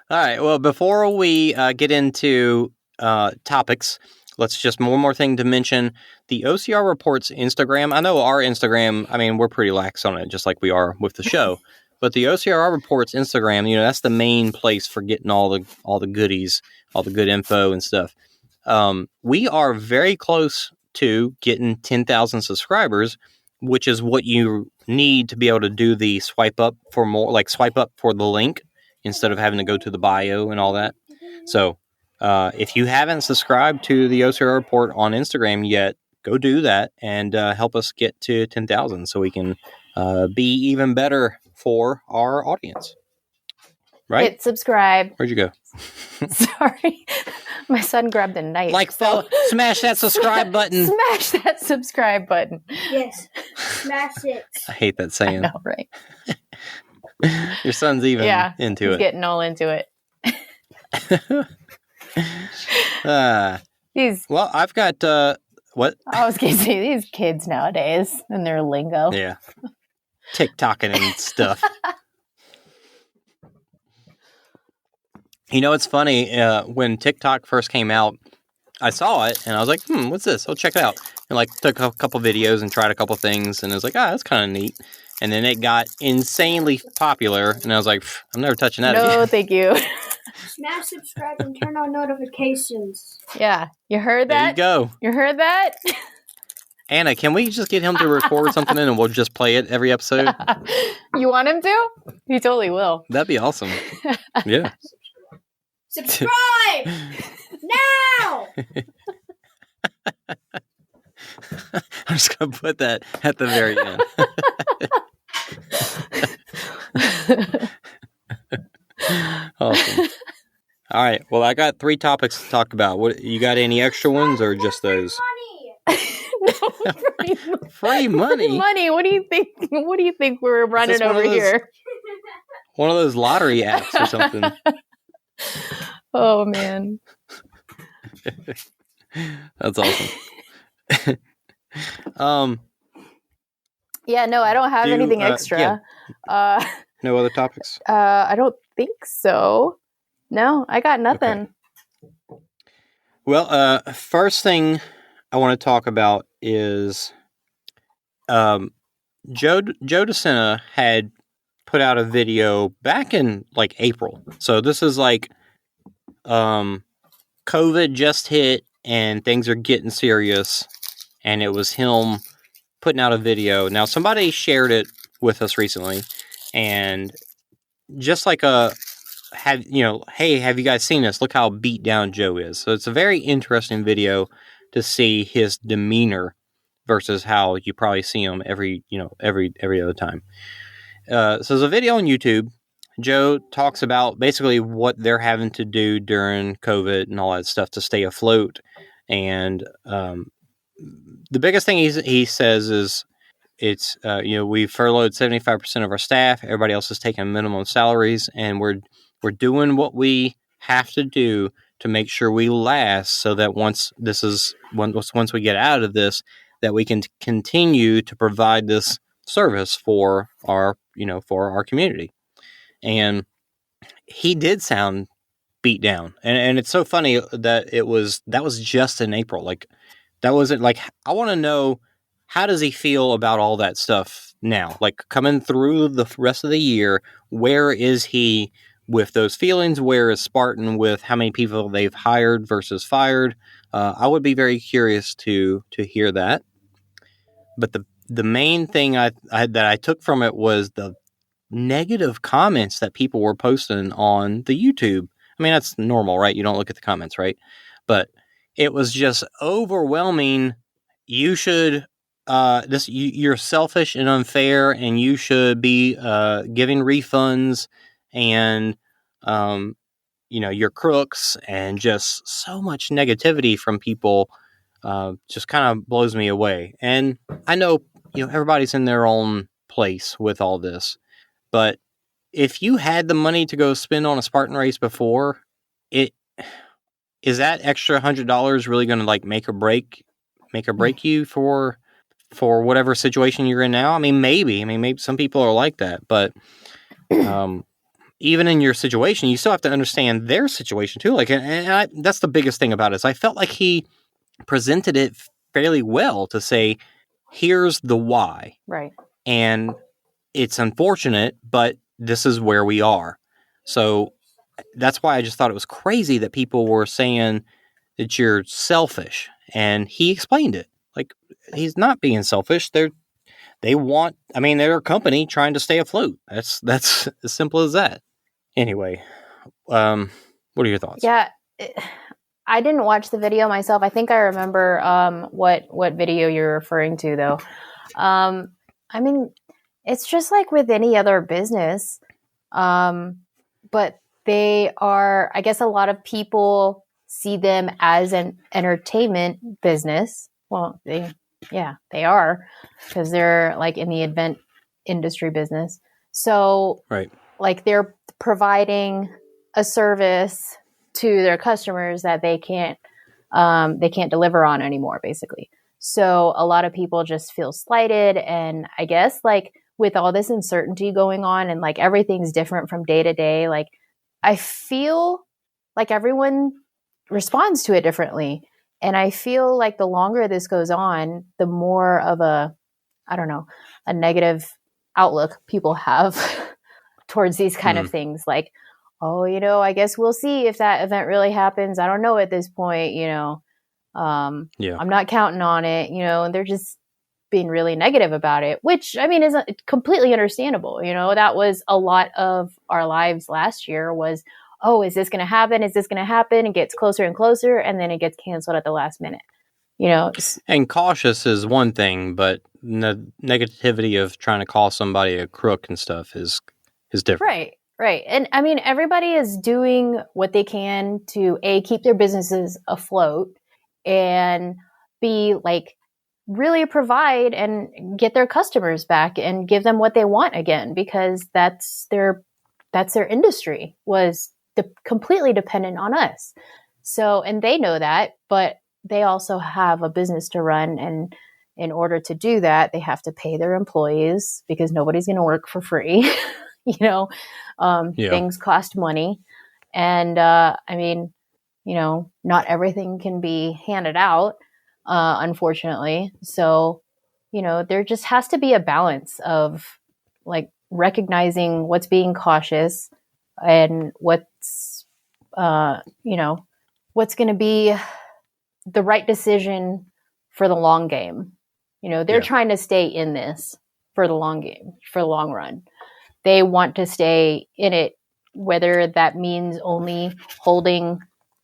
All right. Well, before we get into topics, let's just one more thing to mention. The OCR Reports Instagram. I know our Instagram, I mean, we're pretty lax on it, just like we are with the show. But the OCR Reports Instagram, you know, that's the main place for getting all the goodies, all the good info and stuff. We are very close to getting 10,000 subscribers, which is what you need to be able to do the swipe up for more, like swipe up for the link instead of having to go to the bio and all that. So if you haven't subscribed to the OCR Report on Instagram yet, go do that and help us get to 10,000 so we can be even better for our audience. Right? Hit subscribe. Where'd you go? Sorry. My son grabbed a knife. Like, smash that subscribe button. Smash that subscribe button. Yes. Smash it. I hate that saying. I know, right? Your son's even into he's it. Getting all into it. Well, I've got what? I was going to say these kids nowadays and their lingo. Yeah. TikToking and stuff. You know, it's funny. When TikTok first came out, I saw it and I was like, what's this? I'll check it out. And like took a couple videos and tried a couple things and I was like, that's kind of neat. And then it got insanely popular and I was like, I'm never touching that again. No, thank you. Smash subscribe and turn on notifications. Yeah. You heard that? There you go. You heard that? Anna, can we just get him to record something and we'll just play it every episode? You want him to? He totally will. That'd be awesome. Yeah. Subscribe! Now! I'm just going to put that at the very end. Awesome. All right. Well, I got 3 topics to talk about. What you got? Any extra ones or just those? No, free money. Free money. What do you think? What do you think we're running over here? One of those lottery apps or something. Oh man. That's awesome. Yeah, no, I don't have anything extra. Yeah. No other topics? I don't think so. No, I got nothing. Okay. Well, first thing I want to talk about is Joe DeSena had put out a video back in like April. So this is like COVID just hit and things are getting serious, and it was him putting out a video. Now somebody shared it with us recently, and just like hey, have you guys seen this? Look how beat down Joe is. So it's a very interesting video to see his demeanor versus how you probably see him every other time. So there's a video on YouTube. Joe talks about basically what they're having to do during COVID and all that stuff to stay afloat. And the biggest thing he says is it's, we furloughed 75% of our staff. Everybody else is taking minimum salaries, and we're doing what we have to do to make sure we last, so that once we get out of this, that we can continue to provide this service for our community. And he did sound beat down, and it's so funny that that was just in April. Like that wasn't like, I want to know, how does he feel about all that stuff now? Like coming through the rest of the year, where is he with those feelings? Where is Spartan with how many people they've hired versus fired? I would be very curious to hear that. But the main thing that I took from it was the negative comments that people were posting on the YouTube. I mean, that's normal, right? You don't look at the comments, right? But it was just overwhelming. You should you're selfish and unfair, and you should be giving refunds, and you're crooks, and just so much negativity from people. Just kind of blows me away. And I know everybody's in their own place with all this, but if you had the money to go spend on a Spartan race before, it is that extra $100 really going to like make or break you for whatever situation you're in now? I mean, maybe some people are like that, but even in your situation, you still have to understand their situation too. Like, that's the biggest thing about it. Is I felt like he presented it fairly well to say, here's the why. Right. And it's unfortunate, but this is where we are. So that's why I just thought it was crazy that people were saying that you're selfish. And he explained it. Like, he's not being selfish. They're a company trying to stay afloat. That's as simple as that. Anyway, what are your thoughts? Yeah. I didn't watch the video myself. I think I remember what video you're referring to, though. I mean, it's just like with any other business. But they are, I guess a lot of people see them as an entertainment business. Well, they are, because they're like in the event industry business. So, right. Like they're providing a service to their customers that they can't deliver on anymore, basically. So a lot of people just feel slighted. And I guess like with all this uncertainty going on and like everything's different from day to day, like I feel like everyone responds to it differently. And I feel like the longer this goes on, the more of a negative outlook people have towards these kind of things. Like, oh, I guess we'll see if that event really happens. I don't know at this point, I'm not counting on it, and they're just being really negative about it, which I mean, is completely understandable. That was a lot of our lives last year was, oh, is this going to happen? Is this going to happen? It gets closer and closer, and then it gets canceled at the last minute, And cautious is one thing, but the negativity of trying to call somebody a crook and stuff is different. Right. And I mean, everybody is doing what they can to keep their businesses afloat, and B, like really provide and get their customers back and give them what they want again, because that's their industry was completely dependent on us. So, and they know that, but they also have a business to run. And in order to do that, they have to pay their employees, because nobody's going to work for free. Things cost money. And, I mean, not everything can be handed out, unfortunately. So, there just has to be a balance of like recognizing what's being cautious and what's going to be the right decision for the long game. They're trying to stay in this for the long game, for the long run. They want to stay in it, whether that means only holding,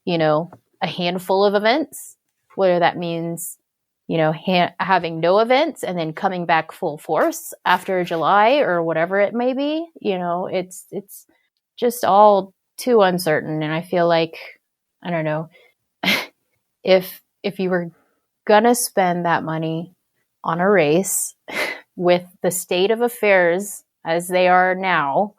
a handful of events, whether that means, having no events and then coming back full force after July or whatever it may be. It's just all too uncertain. And I feel like, I don't know, if you were gonna spend that money on a race with the state of affairs as they are now,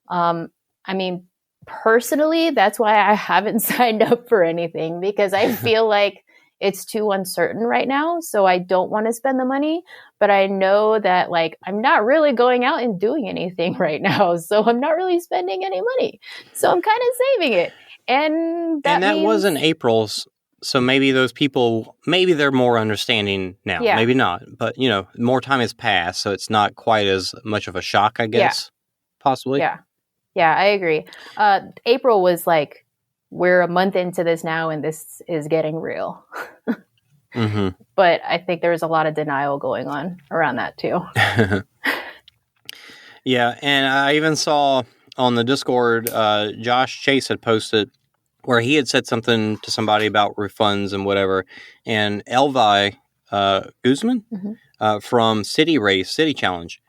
I mean, personally, that's why I haven't signed up for anything, because I feel like it's too uncertain right now. So I don't want to spend the money, but I know that like I'm not really going out and doing anything right now. So I'm not really spending any money. So I'm kind of saving it. And that wasn't April's. So maybe those people, maybe they're more understanding now. Yeah. Maybe not. But, more time has passed, so it's not quite as much of a shock, I guess, possibly. Yeah, I agree. April was like, we're a month into this now, and this is getting real. But I think there's a lot of denial going on around that, too. Yeah, and I even saw on the Discord, Josh Chase had posted where he had said something to somebody about refunds and whatever, and Elvi Guzman from City Challenge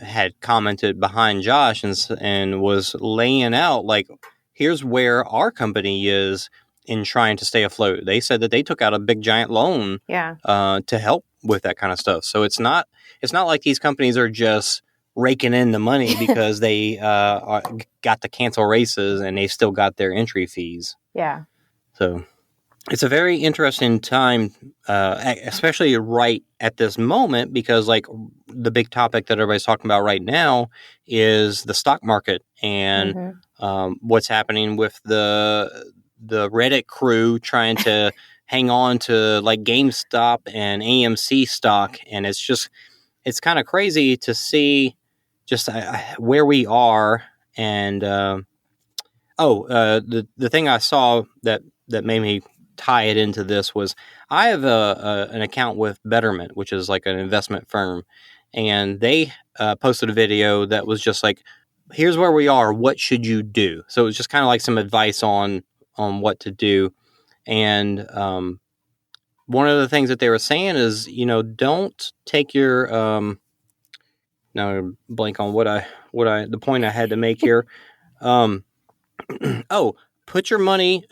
had commented behind Josh and was laying out like, here's where our company is in trying to stay afloat. They said that they took out a big giant loan to help with that kind of stuff. So it's not like these companies are just raking in the money because they got to cancel races and they still got their entry fees. Yeah. So it's a very interesting time, especially right at this moment, because like the big topic that everybody's talking about right now is the stock market and what's happening with the Reddit crew trying to hang on to like GameStop and AMC stock. And it's kind of crazy to see just where we are. And the thing I saw that made me tie it into this was I have an account with Betterment, which is like an investment firm, and they posted a video that was just like, here's where we are, what should you do? So it was just kind of like some advice on what to do. And one of the things that they were saying is, don't take your now blank on the point I had to make here. Put your money,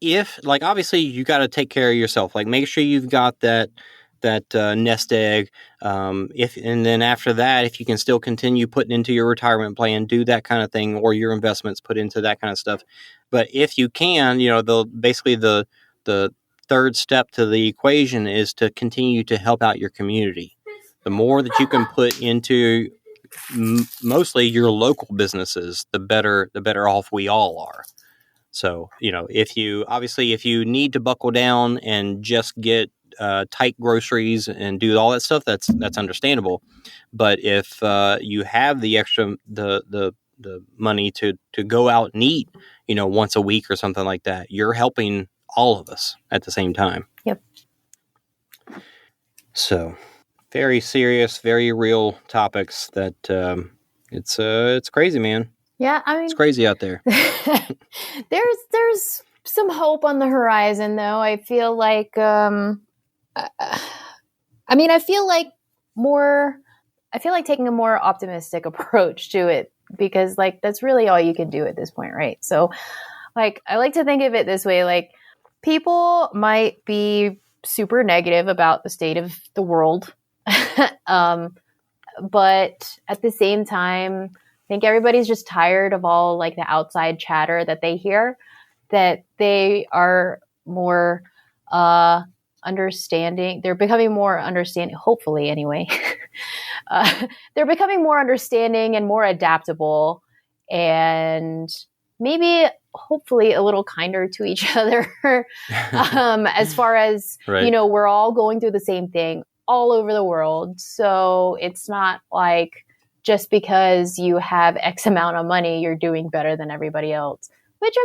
if like, obviously you got to take care of yourself, like make sure you've got that nest egg. And then after that, if you can still continue putting into your retirement plan, do that kind of thing, or your investments, put into that kind of stuff. But if you can, the third step to the equation is to continue to help out your community. The more that you can put into mostly your local businesses, the better off we all are. So, if you need to buckle down and just get tight groceries and do all that stuff, that's understandable. But if you have the extra the money to go out and eat, once a week or something like that, you're helping all of us at the same time. Yep. So, very serious, very real topics that it's crazy, man. Yeah, I mean, it's crazy out there. There's some hope on the horizon, though. I feel like, I feel like taking a more optimistic approach to it, because like that's really all you can do at this point, right? So, like, I like to think of it this way: like, people might be super negative about the state of the world, but at the same time, I think everybody's just tired of all like the outside chatter that they hear, that they are more understanding. They're becoming more understanding, hopefully anyway. They're becoming more understanding and more adaptable, and maybe hopefully a little kinder to each other. As far as, right. We're all going through the same thing all over the world. So it's not like just because you have X amount of money, you're doing better than everybody else. Which,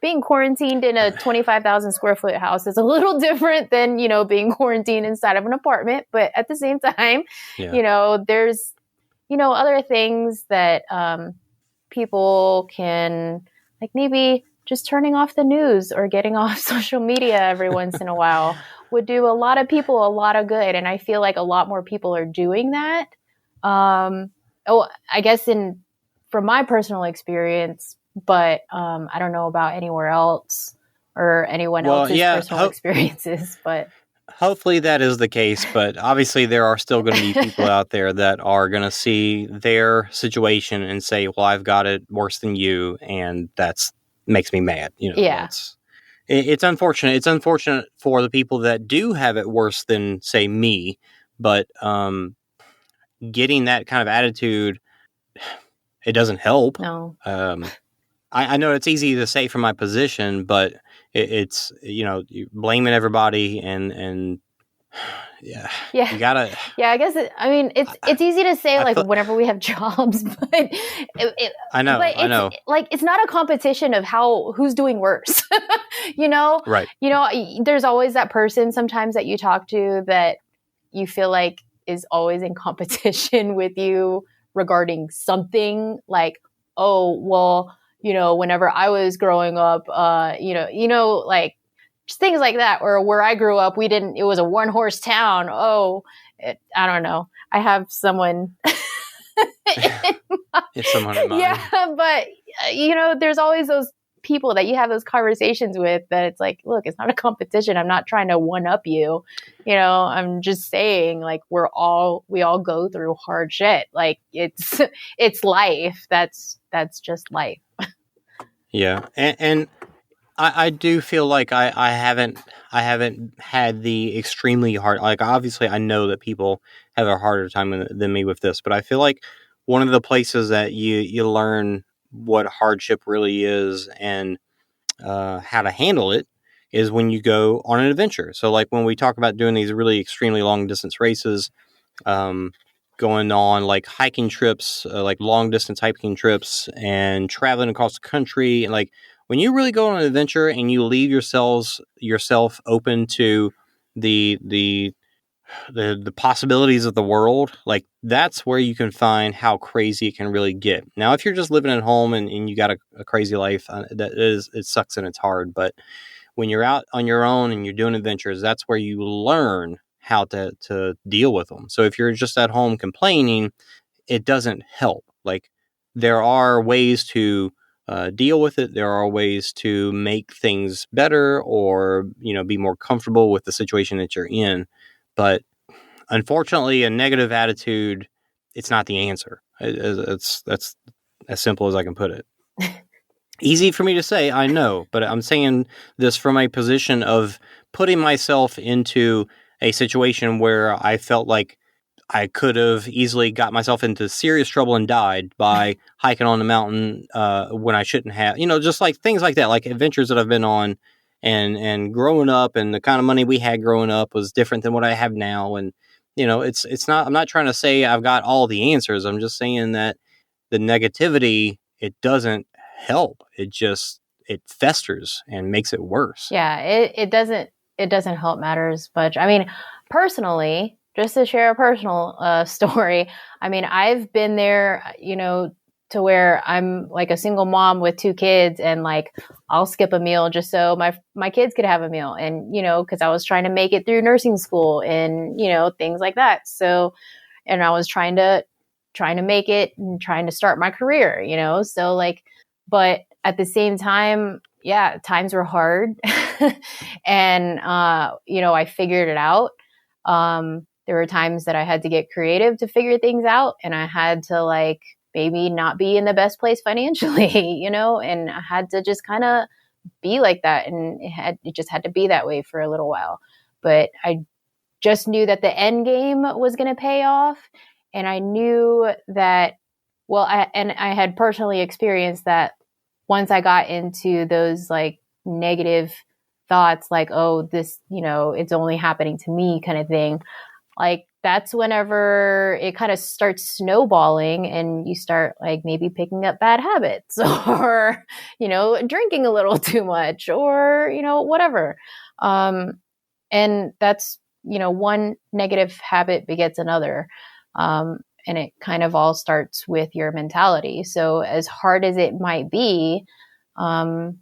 being quarantined in a 25,000 square foot house is a little different than, being quarantined inside of an apartment. But at the same time, there's, other things that people can, like, maybe just turning off the news or getting off social media every once in a while would do a lot of people a lot of good. And I feel like a lot more people are doing that. I guess from my personal experience, but I don't know about anywhere else or anyone else's personal experiences, but hopefully that is the case. But obviously there are still going to be people out there that are going to see their situation and say, well, I've got it worse than you. And that's makes me mad. Yeah. It's unfortunate. It's unfortunate for the people that do have it worse than, say, me. But getting that kind of attitude, it doesn't help. No. I know it's easy to say from my position, but it's you're blaming everybody and yeah. You gotta. Yeah, I guess it's easy to say whenever we have jobs, but I know. Like, it's not a competition of who's doing worse. Right. There's always that person sometimes that you talk to that you feel like is always in competition with you regarding something, like, oh, well, whenever I was growing up, like just things like that, or where I grew up, it was a 1-horse town. I don't know. I have someone. It's someone in mind. Yeah, but there's always those people that you have those conversations with that it's like, look, it's not a competition. I'm not trying to one up you. I'm just saying, like, we all go through hard shit. Like, it's life. That's just life. Yeah, and I do feel like I haven't had the extremely hard. Like, obviously, I know that people have a harder time than me with this, but I feel like one of the places that you learn what hardship really is and how to handle it is when you go on an adventure. So, like, when we talk about doing these really extremely long distance races, going on like hiking trips, like long distance hiking trips, and traveling across the country, and like, when you really go on an adventure and you leave yourself open to the possibilities of the world, like, that's where you can find how crazy it can really get. Now, if you're just living at home and you got a crazy life, it sucks and it's hard. But when you're out on your own and you're doing adventures, that's where you learn how to deal with them. So if you're just at home complaining, it doesn't help. Like, there are ways to deal with it. There are ways to make things better, or be more comfortable with the situation that you're in. But unfortunately, a negative attitude, it's not the answer. That's as simple as I can put it. Easy for me to say, I know, but I'm saying this from a position of putting myself into a situation where I felt like I could have easily got myself into serious trouble and died by hiking on the mountain when I shouldn't have. Just like things like that, like adventures that I've been on, and growing up, and the kind of money we had growing up was different than what I have now. And it's not. I'm not trying to say I've got all the answers. I'm just saying that the negativity, it doesn't help. It festers and makes it worse. Yeah, it doesn't help matters much. I mean, personally, just to share a personal story, I mean, I've been there, to where I'm like a single mom with 2 kids, and like I'll skip a meal just so my kids could have a meal, and because I was trying to make it through nursing school and things like that. So, and I was trying to make it and trying to start my career, so like, but at the same time, yeah, times were hard. And, I figured it out. There were times that I had to get creative to figure things out, and I had to like maybe not be in the best place financially, and I had to just kind of be like that. And it just had to be that way for a little while. But I just knew that the end game was going to pay off. And I knew that, I had personally experienced that once I got into those like negative thoughts, like, oh, this, it's only happening to me kind of thing. Like, that's whenever it kind of starts snowballing, and you start like maybe picking up bad habits, or, drinking a little too much, or, whatever. And that's, one negative habit begets another. And it kind of all starts with your mentality. So as hard as it might be, to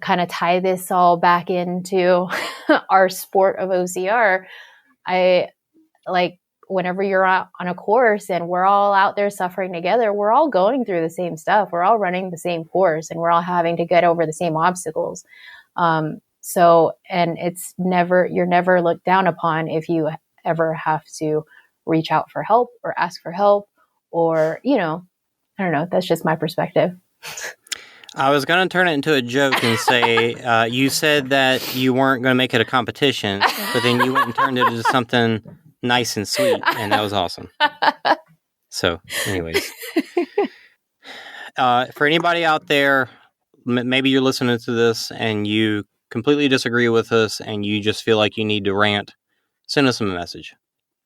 kind of tie this all back into our sport of OCR, I like, whenever you're out on a course and we're all out there suffering together, we're all going through the same stuff. We're all running the same course, and we're all having to get over the same obstacles. So, and you're never looked down upon if you ever have to reach out for help or ask for help, or, I don't know. That's just my perspective. I was going to turn it into a joke and say, you said that you weren't going to make it a competition, but then you went and turned it into something nice and sweet, and that was awesome. So, anyways. For anybody out there, maybe you're listening to this and you completely disagree with us and you just feel like you need to rant, send us a message.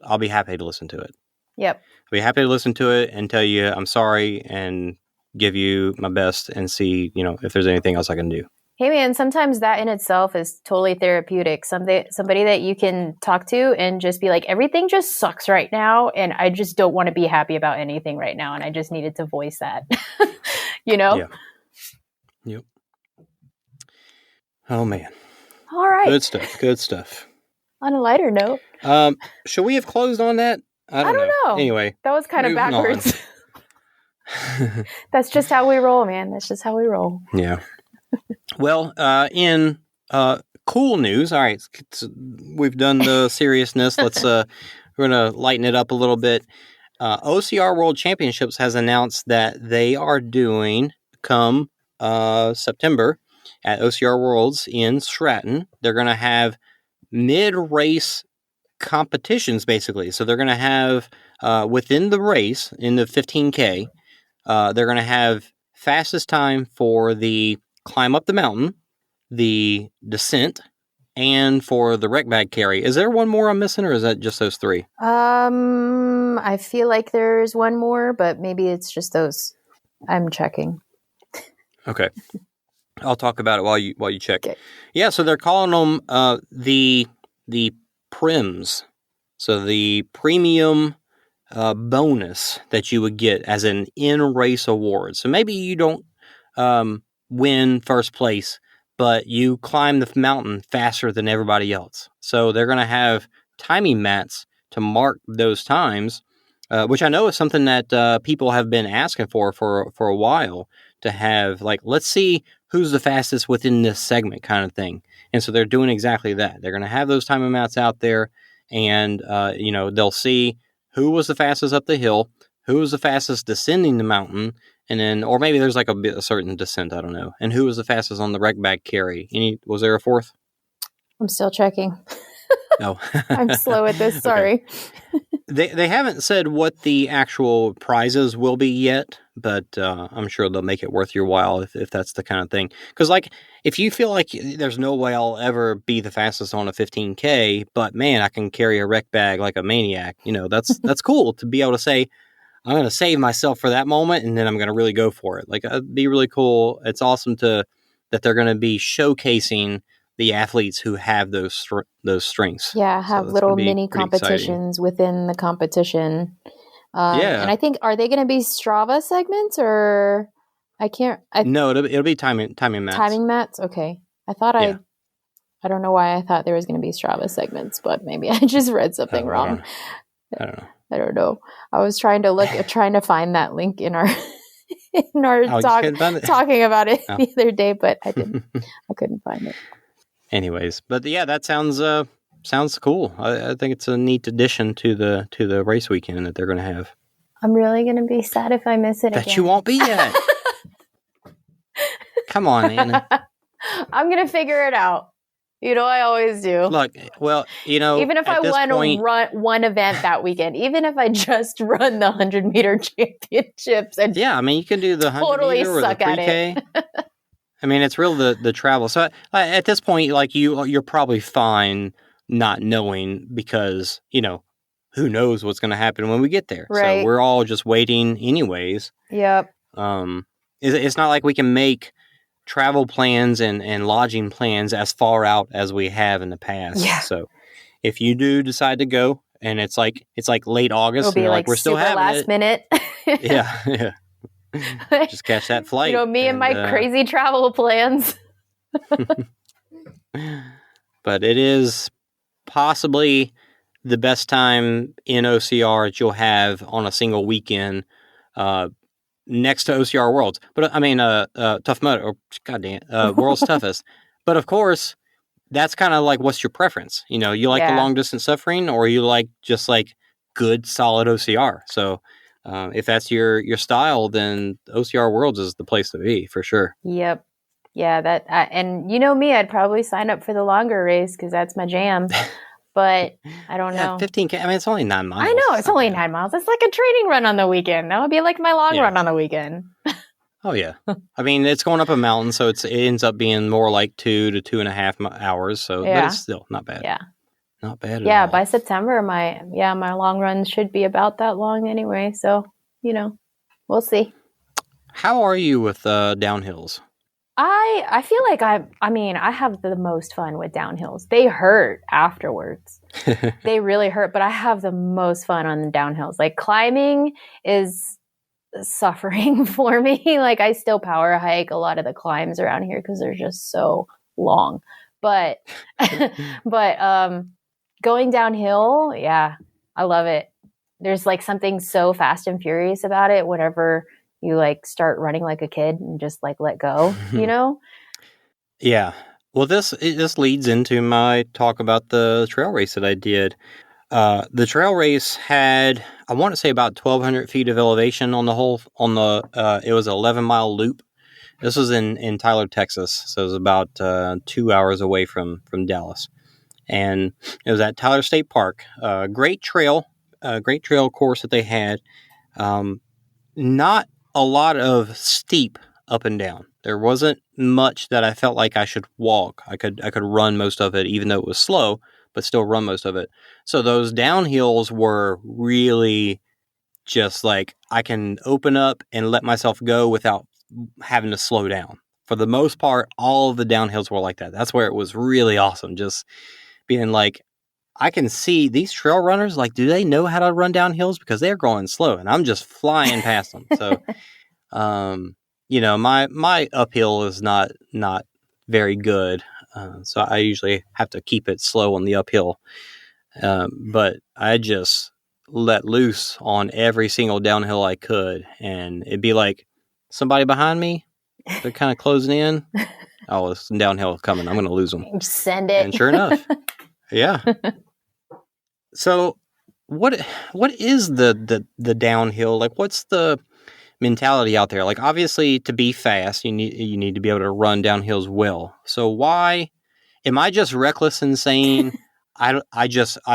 I'll be happy to listen to it. Yep. I'll be happy to listen to it and tell you I'm sorry and give you my best and see, if there's anything else I can do. Hey man, sometimes that in itself is totally therapeutic. Somebody that you can talk to and just be like, everything just sucks right now, and I just don't want to be happy about anything right now, and I just needed to voice that. you know? Yeah. Yep. Oh, man. All right. Good stuff. Good stuff. On a lighter note. Should we have closed on that? I don't know. Anyway. That was kind of backwards. That's just how we roll, man. That's just how we roll. Yeah. Well, in cool news, all right, we've done the seriousness. We're going to lighten it up a little bit. OCR World Championships has announced that they are doing, come September, at OCR Worlds in Stratton, they're going to have mid-race competitions, basically. So they're going to have, within the race, in the 15K, they're going to have fastest time for the climb up the mountain, the descent, and for the rec bag carry. Is there one more I'm missing, or is that just those three? I feel like there's one more, but maybe it's just those. I'm checking. Okay. I'll talk about it while you check. Okay. Yeah, so they're calling them the prims. So the premium bonus that you would get as an in-race award. So maybe you don't win first place, but you climb the mountain faster than everybody else. So they're going to have timing mats to mark those times, which I know is something that people have been asking for a while, to have, like, let's see who's the fastest within this segment kind of thing. And so they're doing exactly that. They're going to have those timing mats out there, and they'll see who was the fastest up the hill, who was the fastest descending the mountain, and then, or maybe there's like a certain descent, I don't know, and who was the fastest on the rec bag carry. Was there a fourth? I'm still checking. No. I'm slow at this. Sorry. Okay. They haven't said what the actual prizes will be yet, but I'm sure they'll make it worth your while if that's the kind of thing. Because, like, if you feel like there's no way I'll ever be the fastest on a 15K, but man, I can carry a rec bag like a maniac, that's cool to be able to say, I'm going to save myself for that moment, and then I'm going to really go for it. Like, it'd be really cool. It's awesome that they're going to be showcasing the athletes who have those strengths. Yeah, have little mini competitions within the competition. And I think, are they going to be Strava segments, or no, it'll be timing mats. Timing mats? Okay. I thought I don't know why I thought there was going to be Strava segments, but maybe I just read something wrong. I don't know. I don't know. I was trying to find that link in our talking about it the other day, but I couldn't find it. Anyways, but yeah, that sounds cool. I think it's a neat addition to the race weekend that they're going to have. I'm really going to be sad if I miss it again. That you won't be yet. Come on, Anna. I'm going to figure it out. I always do. Look, well, even if I run one event that weekend, even if I just run the 100-meter championships, and yeah, I mean, you can do the 100 totally meter or suck the 3K. At it. I mean, it's real the travel. So at this point, like, you're probably fine not knowing, because who knows what's going to happen when we get there. Right. So we're all just waiting, anyways. Yep. It's not like we can make travel plans and lodging plans as far out as we have in the past. Yeah. So if you do decide to go, and it's like late August, it'll be like we're still having last minute. Yeah. Just catch that flight. Me and my crazy travel plans. But it is possibly the best time in OCR that you'll have on a single weekend, next to OCR Worlds. But I mean, Tough Mudder, or goddamn, World's Toughest. But of course, that's kind of like, what's your preference? You like the long distance suffering, or you like just like good, solid OCR. So if that's your style, then OCR Worlds is the place to be for sure. Yep. Yeah, and me, I'd probably sign up for the longer race because that's my jam. But I don't know. 15K. I mean, it's only 9 miles. I know, it's only 9 miles. It's like a training run on the weekend. That would be like my long run on the weekend. Oh, yeah. I mean, it's going up a mountain, so it ends up being more like 2 to 2.5 hours. So but it's still not bad. Yeah. Not bad at all. Yeah, by September, my long run should be about that long anyway. So, we'll see. How are you with downhills? I feel like I have the most fun with downhills. They hurt afterwards. They really hurt, but I have the most fun on the downhills. Like, climbing is suffering for me. Like I still power hike a lot of the climbs around here because they're just so long. But going downhill, yeah, I love it. There's like something so fast and furious about it whenever you like start running like a kid and just like let go, you know? Yeah. Well, this leads into my talk about the trail race that I did. The trail race had, I want to say, about 1,200 feet of elevation on the whole. It was an 11-mile loop. This was in Tyler, Texas, so it was about 2 hours away from Dallas, and it was at Tyler State Park. Great trail course that they had. Not a lot of steep up and down. There wasn't much that I felt like I should walk. I could run most of it, even though it was slow, but still run most of it. So those downhills were really just like I can open up and let myself go without having to slow down. For the most part, all of the downhills were like that. That's where it was really awesome. Just being like, I can see these trail runners, like, do they know how to run down hills? Because they're going slow and I'm just flying past them. So, my uphill is not very good. So I usually have to keep it slow on the uphill. But I just let loose on every single downhill I could. And it'd be like somebody behind me, they're kind of closing in. Oh, it's downhill coming. I'm going to lose them. Send it. And sure enough. Yeah. So what is the downhill? Like, what's the mentality out there? Like, obviously to be fast, you need to be able to run downhills well. So why am I just reckless and saying I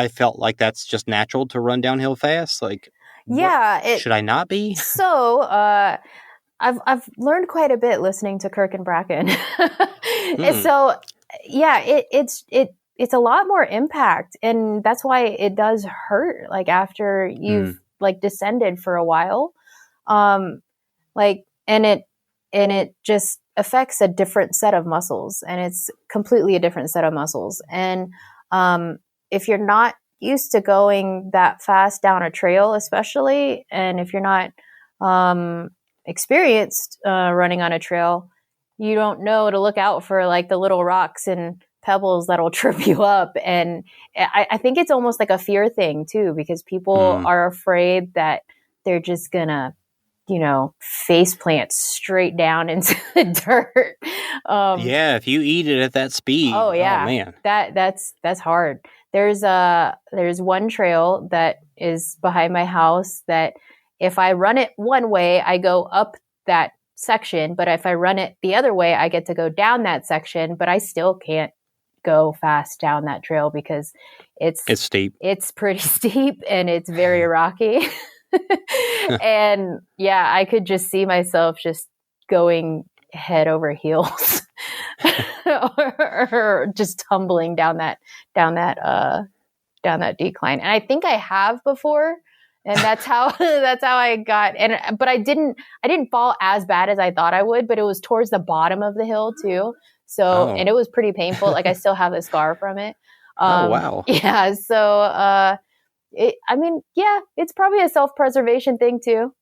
felt like that's just natural to run downhill fast? Like, should I not be? So, I've learned quite a bit listening to Kirk and Bracken. So, yeah, it's a lot more impact, and that's why it does hurt. Like after you've like descended for a while, and it just affects a different set of muscles, and it's completely a different set of muscles. And if you're not used to going that fast down a trail, especially, and if you're not experienced running on a trail, you don't know to look out for like the little rocks and pebbles that'll trip you up. And I think it's almost like a fear thing too, because people are afraid that they're just gonna, face plant straight down into the dirt. Yeah, if you eat it at that speed. Oh yeah, man, that's hard. There's one trail that is behind my house that if I run it one way, I go up that section, but if I run it the other way, I get to go down that section, but I still can't go fast down that trail because it's steep. It's pretty steep and it's very rocky. And yeah, I could just see myself just going head over heels or just tumbling down that decline. And I think I have before. And that's how I got. But I didn't fall as bad as I thought I would, but it was towards the bottom of the hill too. So, and it was pretty painful. Like I still have a scar from it. Oh, wow. Yeah. So, it's probably a self-preservation thing too.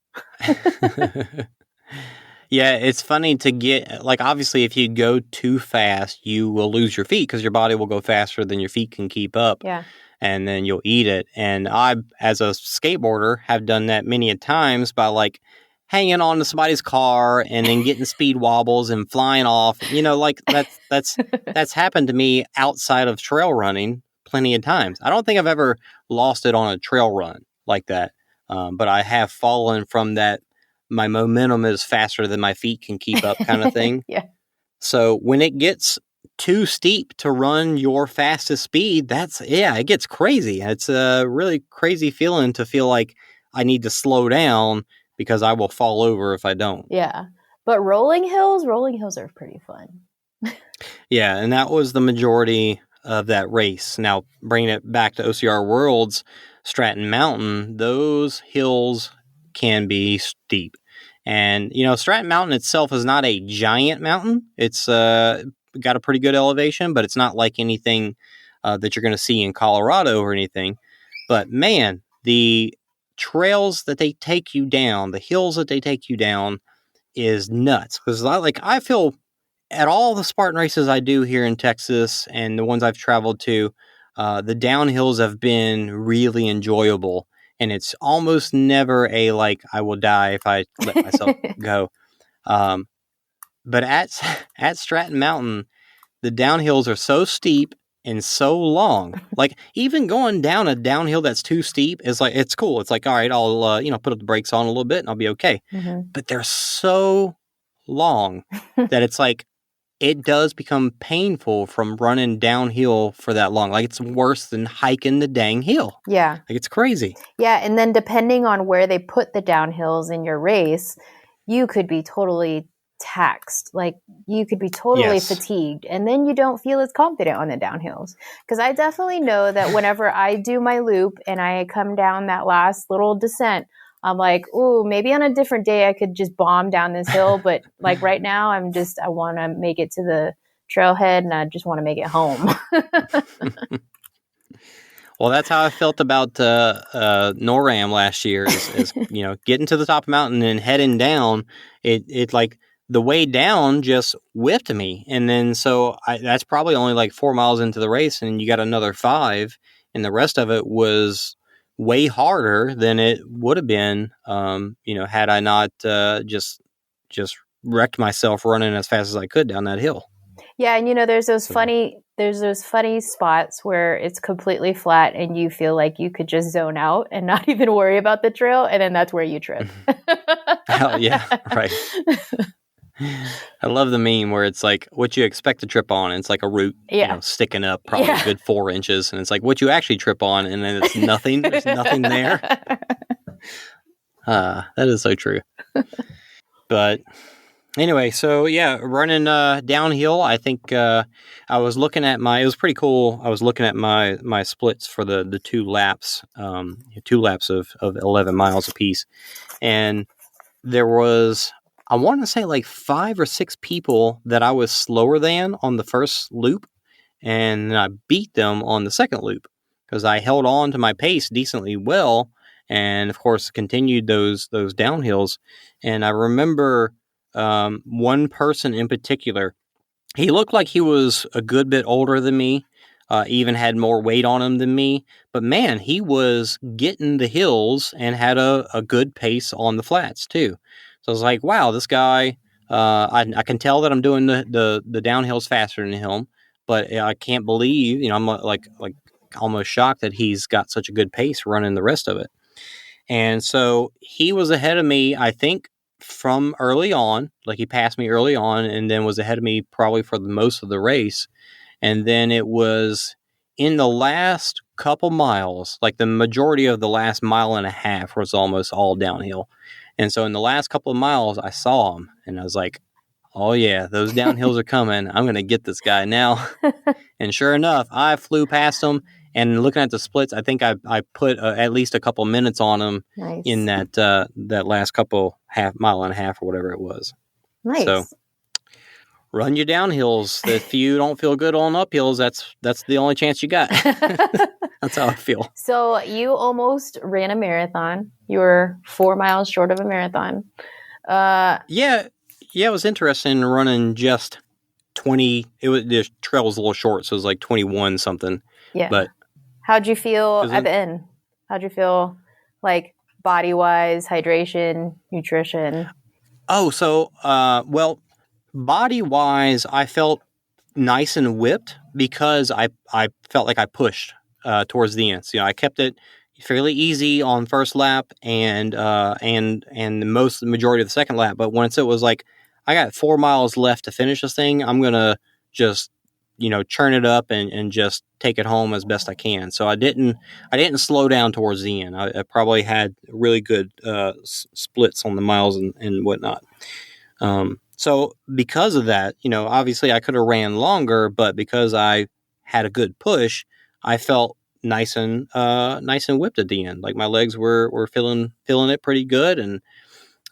Yeah, it's funny to get, like, obviously if you go too fast, you will lose your feet because your body will go faster than your feet can keep up. Yeah. And then you'll eat it. And I, as a skateboarder, have done that many a times by like hanging on to somebody's car and then getting speed wobbles and flying off. Like that's happened to me outside of trail running plenty of times. I don't think I've ever lost it on a trail run like that. But I have fallen from that. My momentum is faster than my feet can keep up kind of thing. Yeah. So when it gets too steep to run your fastest speed, it gets crazy. It's a really crazy feeling to feel like I need to slow down because I will fall over if I don't. Yeah. But rolling hills are pretty fun. Yeah, and that was the majority of that race. Now, bringing it back to OCR Worlds, Stratton Mountain, those hills can be steep. And, Stratton Mountain itself is not a giant mountain. It's got a pretty good elevation, but it's not like anything that you're going to see in Colorado or anything. But man, the trails that they take you down, the hills that they take you down is nuts. Because I feel at all the Spartan races I do here in Texas and the ones I've traveled to, the downhills have been really enjoyable. And it's almost never I will die if I let myself go. But at Stratton Mountain, the downhills are so steep and so long. Like, even going down a downhill that's too steep is it's cool. It's all right, I'll put up the brakes on a little bit and I'll be okay. Mm-hmm. But they're so long that it's it does become painful from running downhill for that long. It's worse than hiking the dang hill. Yeah. It's crazy. Yeah, and then depending on where they put the downhills in your race, you could be totally taxed. You could be totally fatigued, and then you don't feel as confident on the downhills. Because I definitely know that whenever I do my loop and I come down that last little descent, I'm ooh, maybe on a different day I could just bomb down this hill. But right now, I want to make it to the trailhead and I just want to make it home. Well, that's how I felt about NORAM last year is getting to the top of the mountain and heading down. It the way down just whipped me. And then that's probably only 4 miles into the race, and you got another 5, and the rest of it was way harder than it would have been, had I not just wrecked myself running as fast as I could down that hill. Yeah, and there's those funny spots where it's completely flat and you feel like you could just zone out and not even worry about the trail, and then that's where you trip. Oh yeah, right. I love the meme where it's what you expect to trip on, and it's a root sticking up probably a good 4 inches, and it's what you actually trip on, and then it's nothing. There's nothing there. That is so true. But anyway, so yeah, running downhill, I think I was looking at it was pretty cool. I was looking at my splits for the 2 laps, 2 laps of 11 miles apiece. And there was, I want to say 5 or 6 people that I was slower than on the first loop. And I beat them on the second loop because I held on to my pace decently well. And of course, continued those downhills. And I remember one person in particular, he looked like he was a good bit older than me, even had more weight on him than me. But man, he was getting the hills and had a good pace on the flats too. So I was wow, this guy, I can tell that I'm doing the downhills faster than him, but I can't believe, I'm almost shocked that he's got such a good pace running the rest of it. And so he was ahead of me, I think, from early on. He passed me early on and then was ahead of me probably for the most of the race. And then it was in the last couple miles, the majority of the last mile and a half was almost all downhill. And so in the last couple of miles, I saw him and I was oh yeah, those downhills are coming. I'm going to get this guy now. And sure enough, I flew past him. And looking at the splits, I think I put at least a couple minutes on him in that last couple mile and a half or whatever it was. Nice. So run your downhills. If you don't feel good on uphills, that's the only chance you got. That's how I feel. So you almost ran a marathon. You were 4 miles short of a marathon. Yeah, it was interesting running just 20. The trail was a little short, so it was 21 something. Yeah. But how'd you feel at the end? How'd you feel body-wise, hydration, nutrition? Oh, so, well, body-wise, I felt nice and whipped because I felt like I pushed towards the end. So, I kept it fairly easy on first lap and the majority of the second lap. But once it was I got 4 miles left to finish this thing, I'm going to just churn it up and just take it home as best I can. So I didn't slow down towards the end. I probably had really good splits on the miles and whatnot. So because of that, obviously I could have ran longer, but because I had a good push, I felt nice and whipped at the end. My legs were feeling it pretty good, and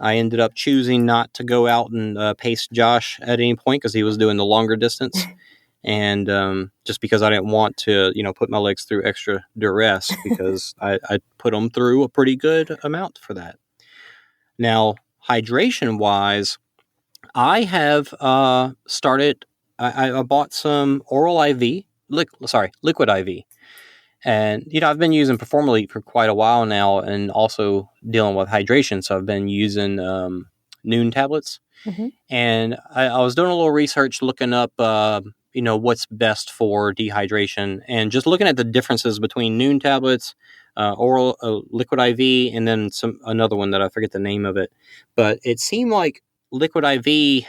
I ended up choosing not to go out and pace Josh at any point because he was doing the longer distance. And just because I didn't want to, put my legs through extra duress, because I put them through a pretty good amount for that. Now, hydration wise, I have started. I bought some oral IV, liquid IV, and I've been using PerformElite for quite a while now, and also dealing with hydration. So I've been using Noon tablets, and I was doing a little research, looking up, what's best for dehydration, and just looking at the differences between Noon tablets, oral liquid IV, and then another one that I forget the name of it. But it seemed like liquid IV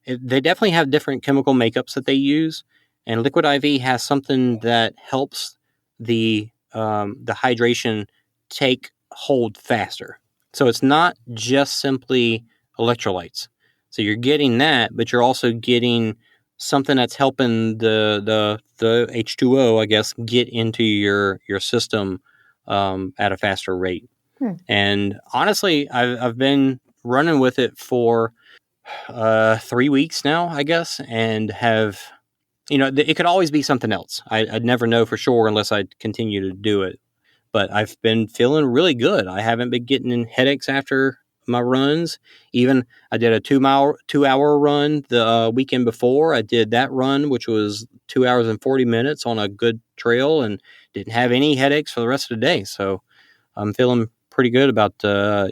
they definitely have different chemical makeups that they use, and liquid IV has something that helps the hydration take hold faster. So it's not just simply electrolytes. So you're getting that, but you're also getting something that's helping the H2O, I guess, get into your system at a faster rate. And honestly, I've been running with it for 3 weeks now, I guess, and have, it could always be something else. I'd never know for sure unless I continue to do it. But I've been feeling really good. I haven't been getting in headaches after my runs. Even I did a 2-hour run the weekend before. I did that run, which was 2 hours and 40 minutes on a good trail, and didn't have any headaches for the rest of the day. So I'm feeling pretty good about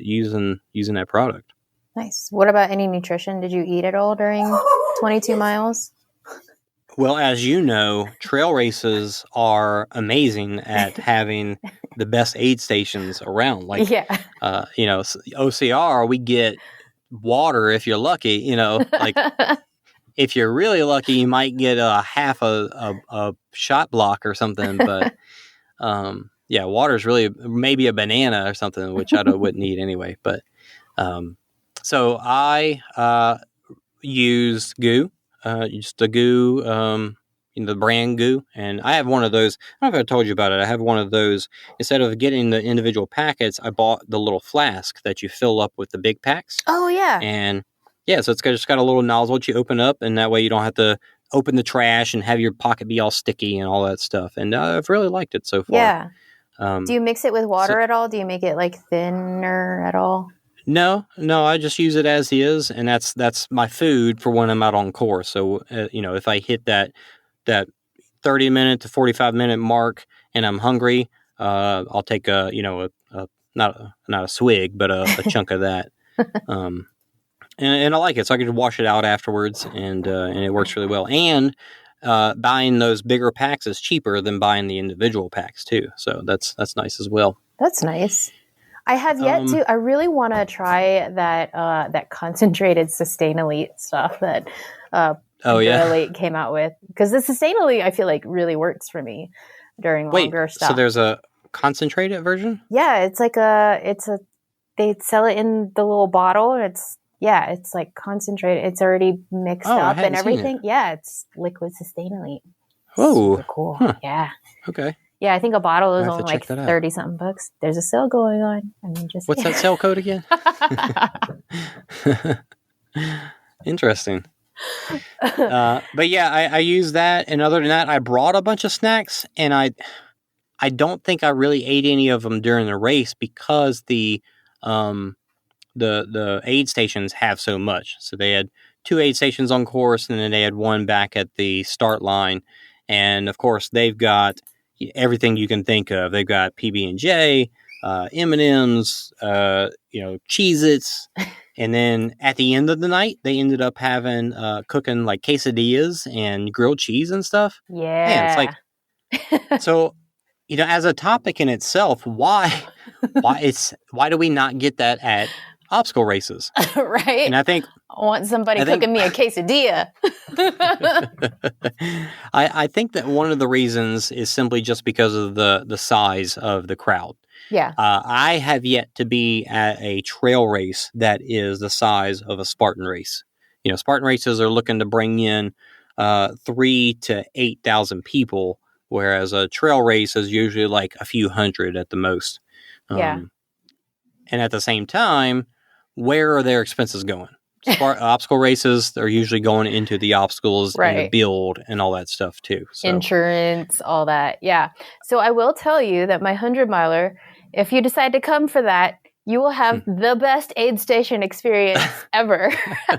using that product. Nice. What about any nutrition? Did you eat at all during 22 miles? Well, as you know, trail races are amazing at having the best aid stations around. Like, OCR, we get water if you're lucky. Like if you're really lucky, you might get a half a shot block or something. But water is really maybe a banana or something, which I wouldn't eat anyway. But so I use goo. Just the goo, the brand goo. And I have one of those. I don't know if I told you about it. I have one of those. Instead of getting the individual packets, I bought the little flask that you fill up with the big packs. Oh, yeah. And so it's just got a little nozzle that you open up, and that way you don't have to open the trash and have your pocket be all sticky and all that stuff. And I've really liked it so far. Yeah. Do you mix it with water at all? Do you make it like thinner at all? No, I just use it as is, and that's my food for when I'm out on course. So, if I hit that 30-minute to 45-minute mark and I'm hungry, I'll take not a swig, but a chunk of that. And I like it, so I can wash it out afterwards, and it works really well. And buying those bigger packs is cheaper than buying the individual packs too. So that's nice as well. That's nice. I have yet to. I really want to try that concentrated Sustainelite stuff that PerformElite came out with, because the Sustainelite I feel like really works for me during longer stuff. So there's a concentrated version? Yeah, it's like they sell it in the little bottle, and it's like concentrated. It's already mixed up and everything. Yeah, it's liquid Sustainelite. Oh, super cool. Huh. Yeah. Okay. Yeah, I think a bottle is I'll have only to check like that out. 30-something bucks. There's a sale going on. What's that sale code again? Interesting. But yeah, I use that, and other than that, I brought a bunch of snacks, and I don't think I really ate any of them during the race, because the aid stations have so much. So they had 2 aid stations on course, and then they had one back at the start line, and of course they've got everything you can think of. They've got PB&J, M&Ms, Cheez-Its. And then at the end of the night, they ended up having cooking like quesadillas and grilled cheese and stuff. Yeah. Man, it's like, so, as a topic in itself, why do we not get that at obstacle races? Right. And I think I want somebody cooking me a quesadilla. I think that one of the reasons is simply just because of the size of the crowd. Yeah. I have yet to be at a trail race that is the size of a Spartan race. Spartan races are looking to bring in 3,000 to 8,000 people, whereas a trail race is usually like a few hundred at the most. Yeah. And at the same time, where are their expenses going? obstacle races, they're usually going into the obstacles and the Right. build and all that stuff too. So. Insurance, all that. Yeah. So I will tell you that my 100-miler, if you decide to come for that, you will have the best aid station experience ever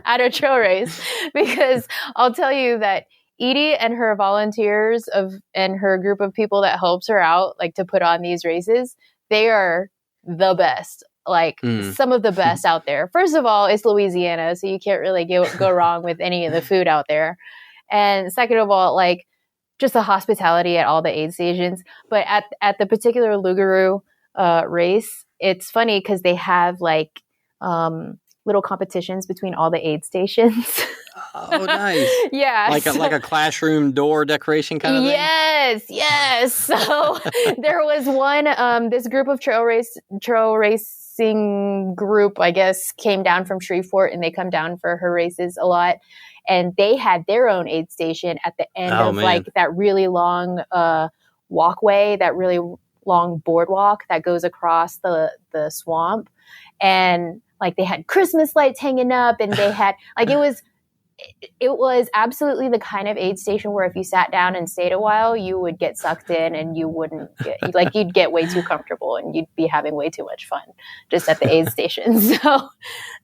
at a trail race, because I'll tell you that Edie and her volunteers and her group of people that helps her out, like to put on these races, they are the best. Like some of the best out there. First of all, it's Louisiana, so you can't really go wrong with any of the food out there. And second of all, like just the hospitality at all the aid stations. But at the particular Lugaroo race, it's funny because they have like little competitions between all the aid stations. Oh, nice. Yeah. Like a classroom door decoration kind of thing? Yes. So there was one, this group of trail racing group, I guess, came down from Shreveport, and they come down for her races a lot. And they had their own aid station at the end of like that really long walkway, that really long boardwalk that goes across the swamp. And like they had Christmas lights hanging up, and they had like it was absolutely the kind of aid station where if you sat down and stayed a while, you would get sucked in, and you wouldn't get, like, you'd get way too comfortable, and you'd be having way too much fun just at the aid station. So,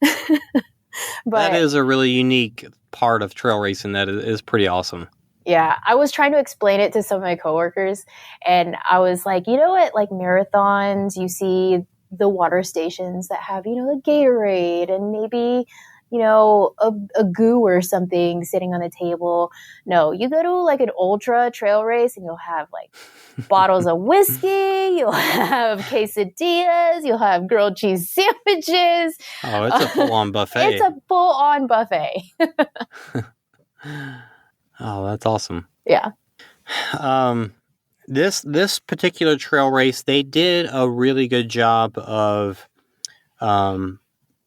but that is a really unique part of trail racing that is pretty awesome. Yeah, I was trying to explain it to some of my coworkers, and I was like, you know what, like marathons, you see the water stations that have, you know, the Gatorade and maybe, you know, a goo or something sitting on the table. No, you go to like an ultra trail race and you'll have like bottles of whiskey, you'll have quesadillas, you'll have grilled cheese sandwiches. Oh, it's a full-on buffet. It's a full-on buffet. Oh, that's awesome. Yeah. This particular trail race, they did a really good job of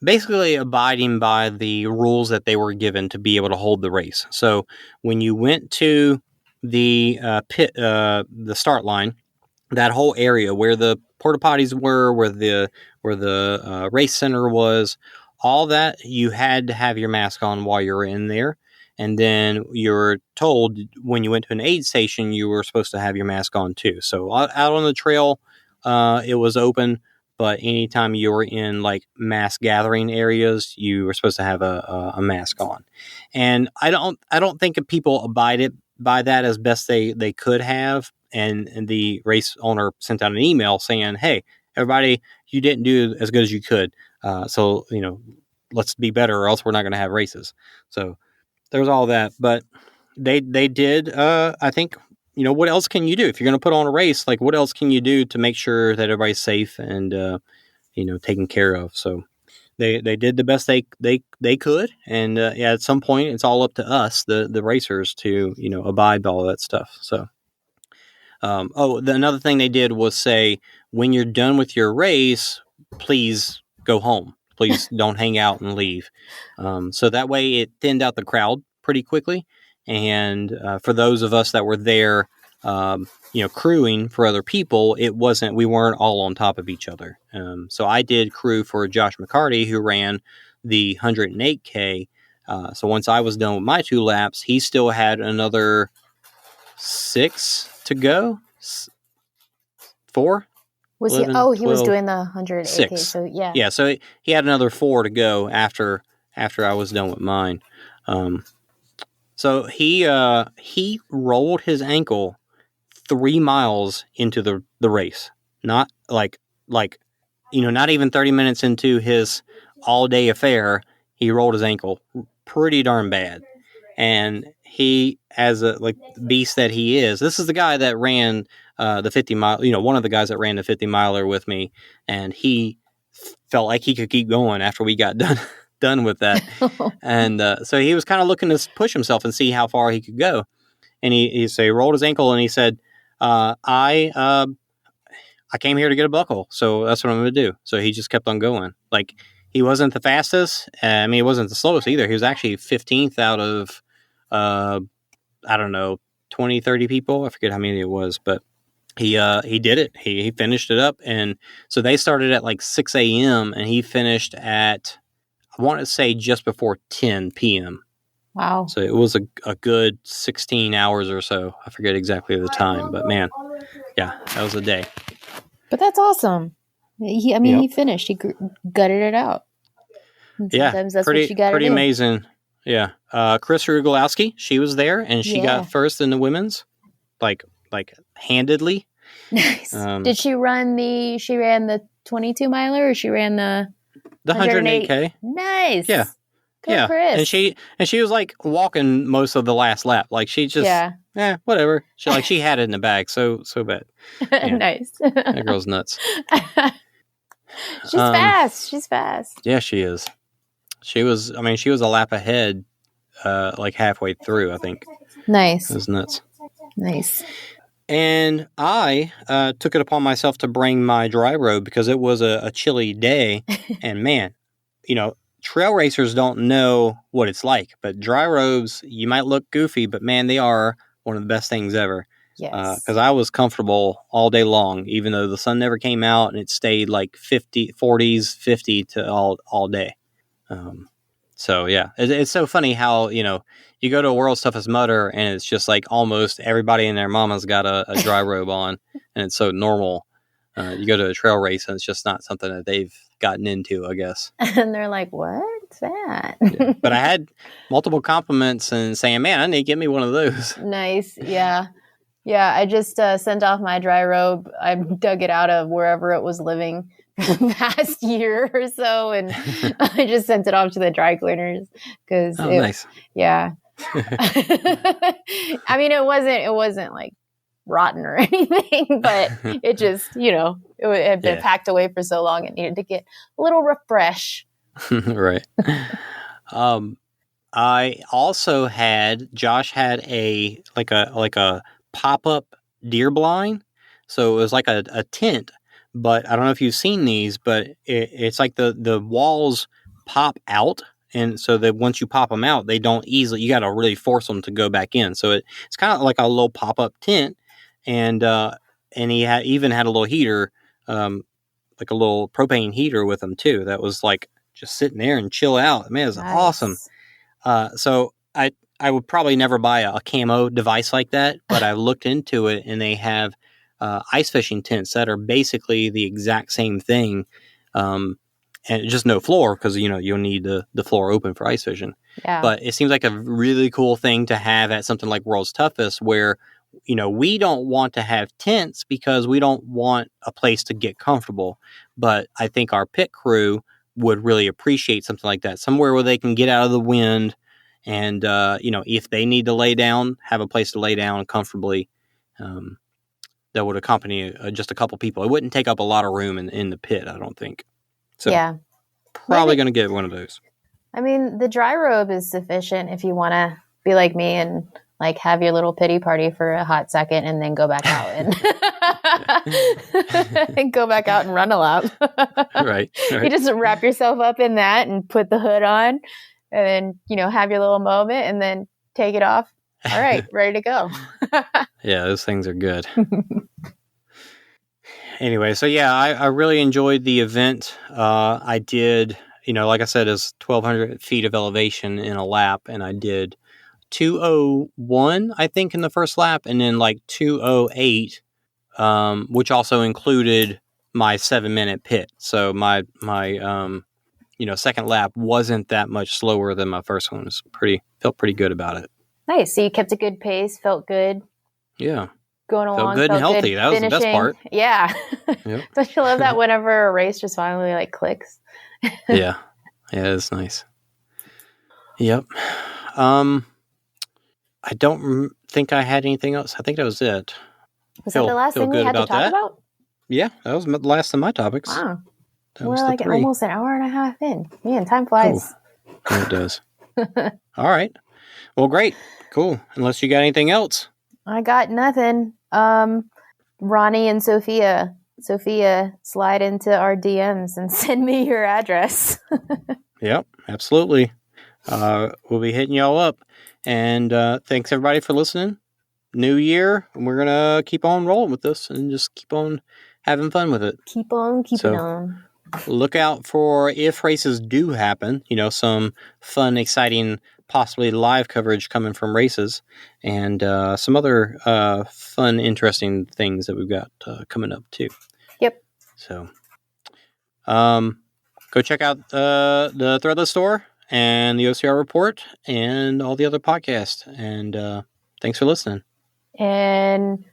basically abiding by the rules that they were given to be able to hold the race. So when you went to the pit, the start line, that whole area where the porta potties were, where the race center was, all that, you had to have your mask on while you were in there. And then you were told when you went to an aid station, you were supposed to have your mask on too. So out on the trail, it was open, but anytime you were in like mass gathering areas, you were supposed to have a mask on. And I don't think people abided by that as best they could have. And the race owner sent out an email saying, "Hey, everybody, you didn't do as good as you could. So, you know, let's be better, or else we're not going to have races." So there's all that, but they did. I think, you know, what else can you do if you're going to put on a race? Like, what else can you do to make sure that everybody's safe and you know, taken care of? So they did the best they could, and yeah, at some point it's all up to us, the racers, to, you know, abide by all that stuff. So another thing they did was say, when you're done with your race, please go home. Please don't hang out and leave. So that way it thinned out the crowd pretty quickly. And for those of us that were there, you know, crewing for other people, we weren't all on top of each other. So I did crew for Josh McCarty, who ran the 108K. So once I was done with my 2 laps, he still had another 6 to go. 4? Was 11, he? Oh, he 12, was doing the 108K. 6. So yeah. Yeah. So he had another 4 to go after I was done with mine. So he rolled his ankle 3 miles into the race. Not like, you know, not even 30 minutes into his all day affair, he rolled his ankle pretty darn bad. And he, as a like beast that he is, this is the guy that ran the 50 mile, you know, one of the guys that ran the 50 miler with me, and he felt like he could keep going after we got done with that. And so he was kind of looking to push himself and see how far he could go. And he rolled his ankle and he said, I came here to get a buckle, so that's what I'm going to do. So he just kept on going. Like, he wasn't the fastest. I mean, he wasn't the slowest either. He was actually 15th out of, I don't know, 20, 30 people. I forget how many it was, but he did it. He finished it up. And so they started at like 6 a.m. and he finished at I want to say just before 10 p.m. Wow. So it was a good 16 hours or so. I forget exactly the time, but man, yeah, that was a day. But that's awesome. He finished. He gutted it out. And sometimes that's what you got to do. Pretty amazing. Yeah. Chris Rugalowski, she was there, and she got first in the women's, like handedly. Nice. Did she run she ran the 22 miler, or she ran the 108K? Nice. Yeah. Go Chris. And she was like walking most of the last lap. Like she just whatever. She had it in the bag. So bad. Yeah. Nice. That girl's nuts. She's fast. She's fast. Yeah, she is. She was a lap ahead, like halfway through, I think. Nice. It was nuts. Nice. And I took it upon myself to bring my dry robe because it was a chilly day. And man, trail racers don't know what it's like, but dry robes, you might look goofy, but man, they are one of the best things ever. Yes. Because I was comfortable all day long, even though the sun never came out and it stayed like 40s, 50 to all day. So yeah, it's so funny how, you go to a World's Toughest Mudder and it's just like almost everybody and their mama's got a dry robe on, and it's so normal. You go to a trail race and it's just not something that they've gotten into, I guess. And they're like, what's that? Yeah. But I had multiple compliments and saying, man, I need to get me one of those. Nice. Yeah. Yeah. I just sent off my dry robe. I dug it out of wherever it was living for the past year or so. And I just sent it off to the dry cleaners because nice. Yeah. I mean, it wasn't like rotten or anything, but it just, it had been packed away for so long. It needed to get a little refresh. Right. I also Josh had a pop-up deer blind. So it was like a tent, but I don't know if you've seen these, but it's like the walls pop out. And so that once you pop them out, they don't easily, you got to really force them to go back in. So it's kind of like a little pop-up tent. And he even had a little heater, like a little propane heater with him too. That was like just sitting there and chill out. Man, it was awesome. So I would probably never buy a camo device like that, but I looked into it and they have ice fishing tents that are basically the exact same thing. And just no floor because, you'll need the floor open for ice fishing. Yeah. But it seems like a really cool thing to have at something like World's Toughest where, we don't want to have tents because we don't want a place to get comfortable. But I think our pit crew would really appreciate something like that, somewhere where they can get out of the wind and, if they need to lay down, have a place to lay down comfortably. That would accompany just a couple people. It wouldn't take up a lot of room in the pit, I don't think. So probably going to get one of those. I mean, the dry robe is sufficient if you want to be like me and like have your little pity party for a hot second and then go back out and go back out and run a lap. Right. You just wrap yourself up in that and put the hood on and then, have your little moment and then take it off. All right, ready to go. Yeah, those things are good. Anyway, so yeah, I really enjoyed the event. I did, like I said, it's 1,200 feet of elevation in a lap, and I did 2:01, I think, in the first lap, and then like 2:08, which also included my 7-minute pit. So my second lap wasn't that much slower than my first one. Felt pretty good about it. Nice. So you kept a good pace, felt good. Yeah. Going along, felt good and healthy. That was finishing. The best part. Yeah. Yep. Don't you love that whenever a race just finally like clicks? Yeah, it's nice. Yep. I don't think I had anything else. I think that was it. Was that the last thing we had to talk about? Yeah, that was the last of my topics. Wow. We're like almost an hour and a half in. Man, time flies. Oh, it does. All right. Well, great. Cool. Unless you got anything else. I got nothing. Ronnie and Sophia, slide into our DMs and send me your address. Yep, absolutely. We'll be hitting y'all up. And thanks everybody for listening. New year, we're going to keep on rolling with this and just keep on having fun with it. Keep on keeping on. look out for, if races do happen, some fun, exciting, possibly live coverage coming from races, and some other fun, interesting things that we've got coming up too. Yep. So, go check out the Threadless store and the OCR report and all the other podcasts. And thanks for listening. And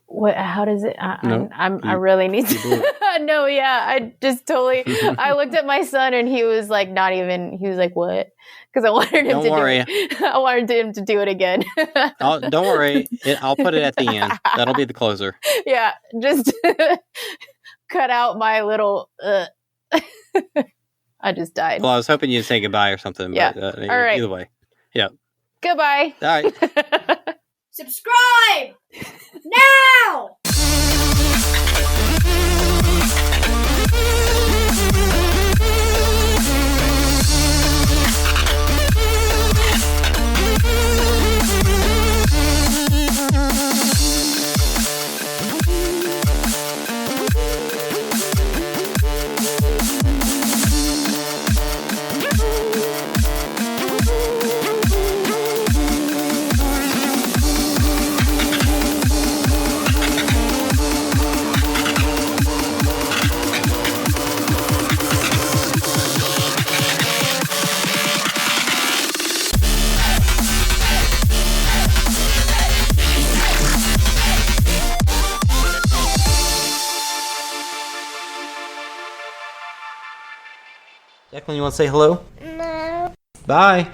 how does it? I really need to. No, yeah, I just totally. I looked at my son and he was like, not even. He was like, "What?" Because I wanted him do it. I wanted him to do it again. Don't worry, I'll put it at the end. That'll be the closer. Yeah, just cut out my little. I just died. Well, I was hoping you'd say goodbye or something. Yeah. But, all right. Either way. Yeah. Goodbye. All right. Subscribe now! Declan, you want to say hello? No. Bye.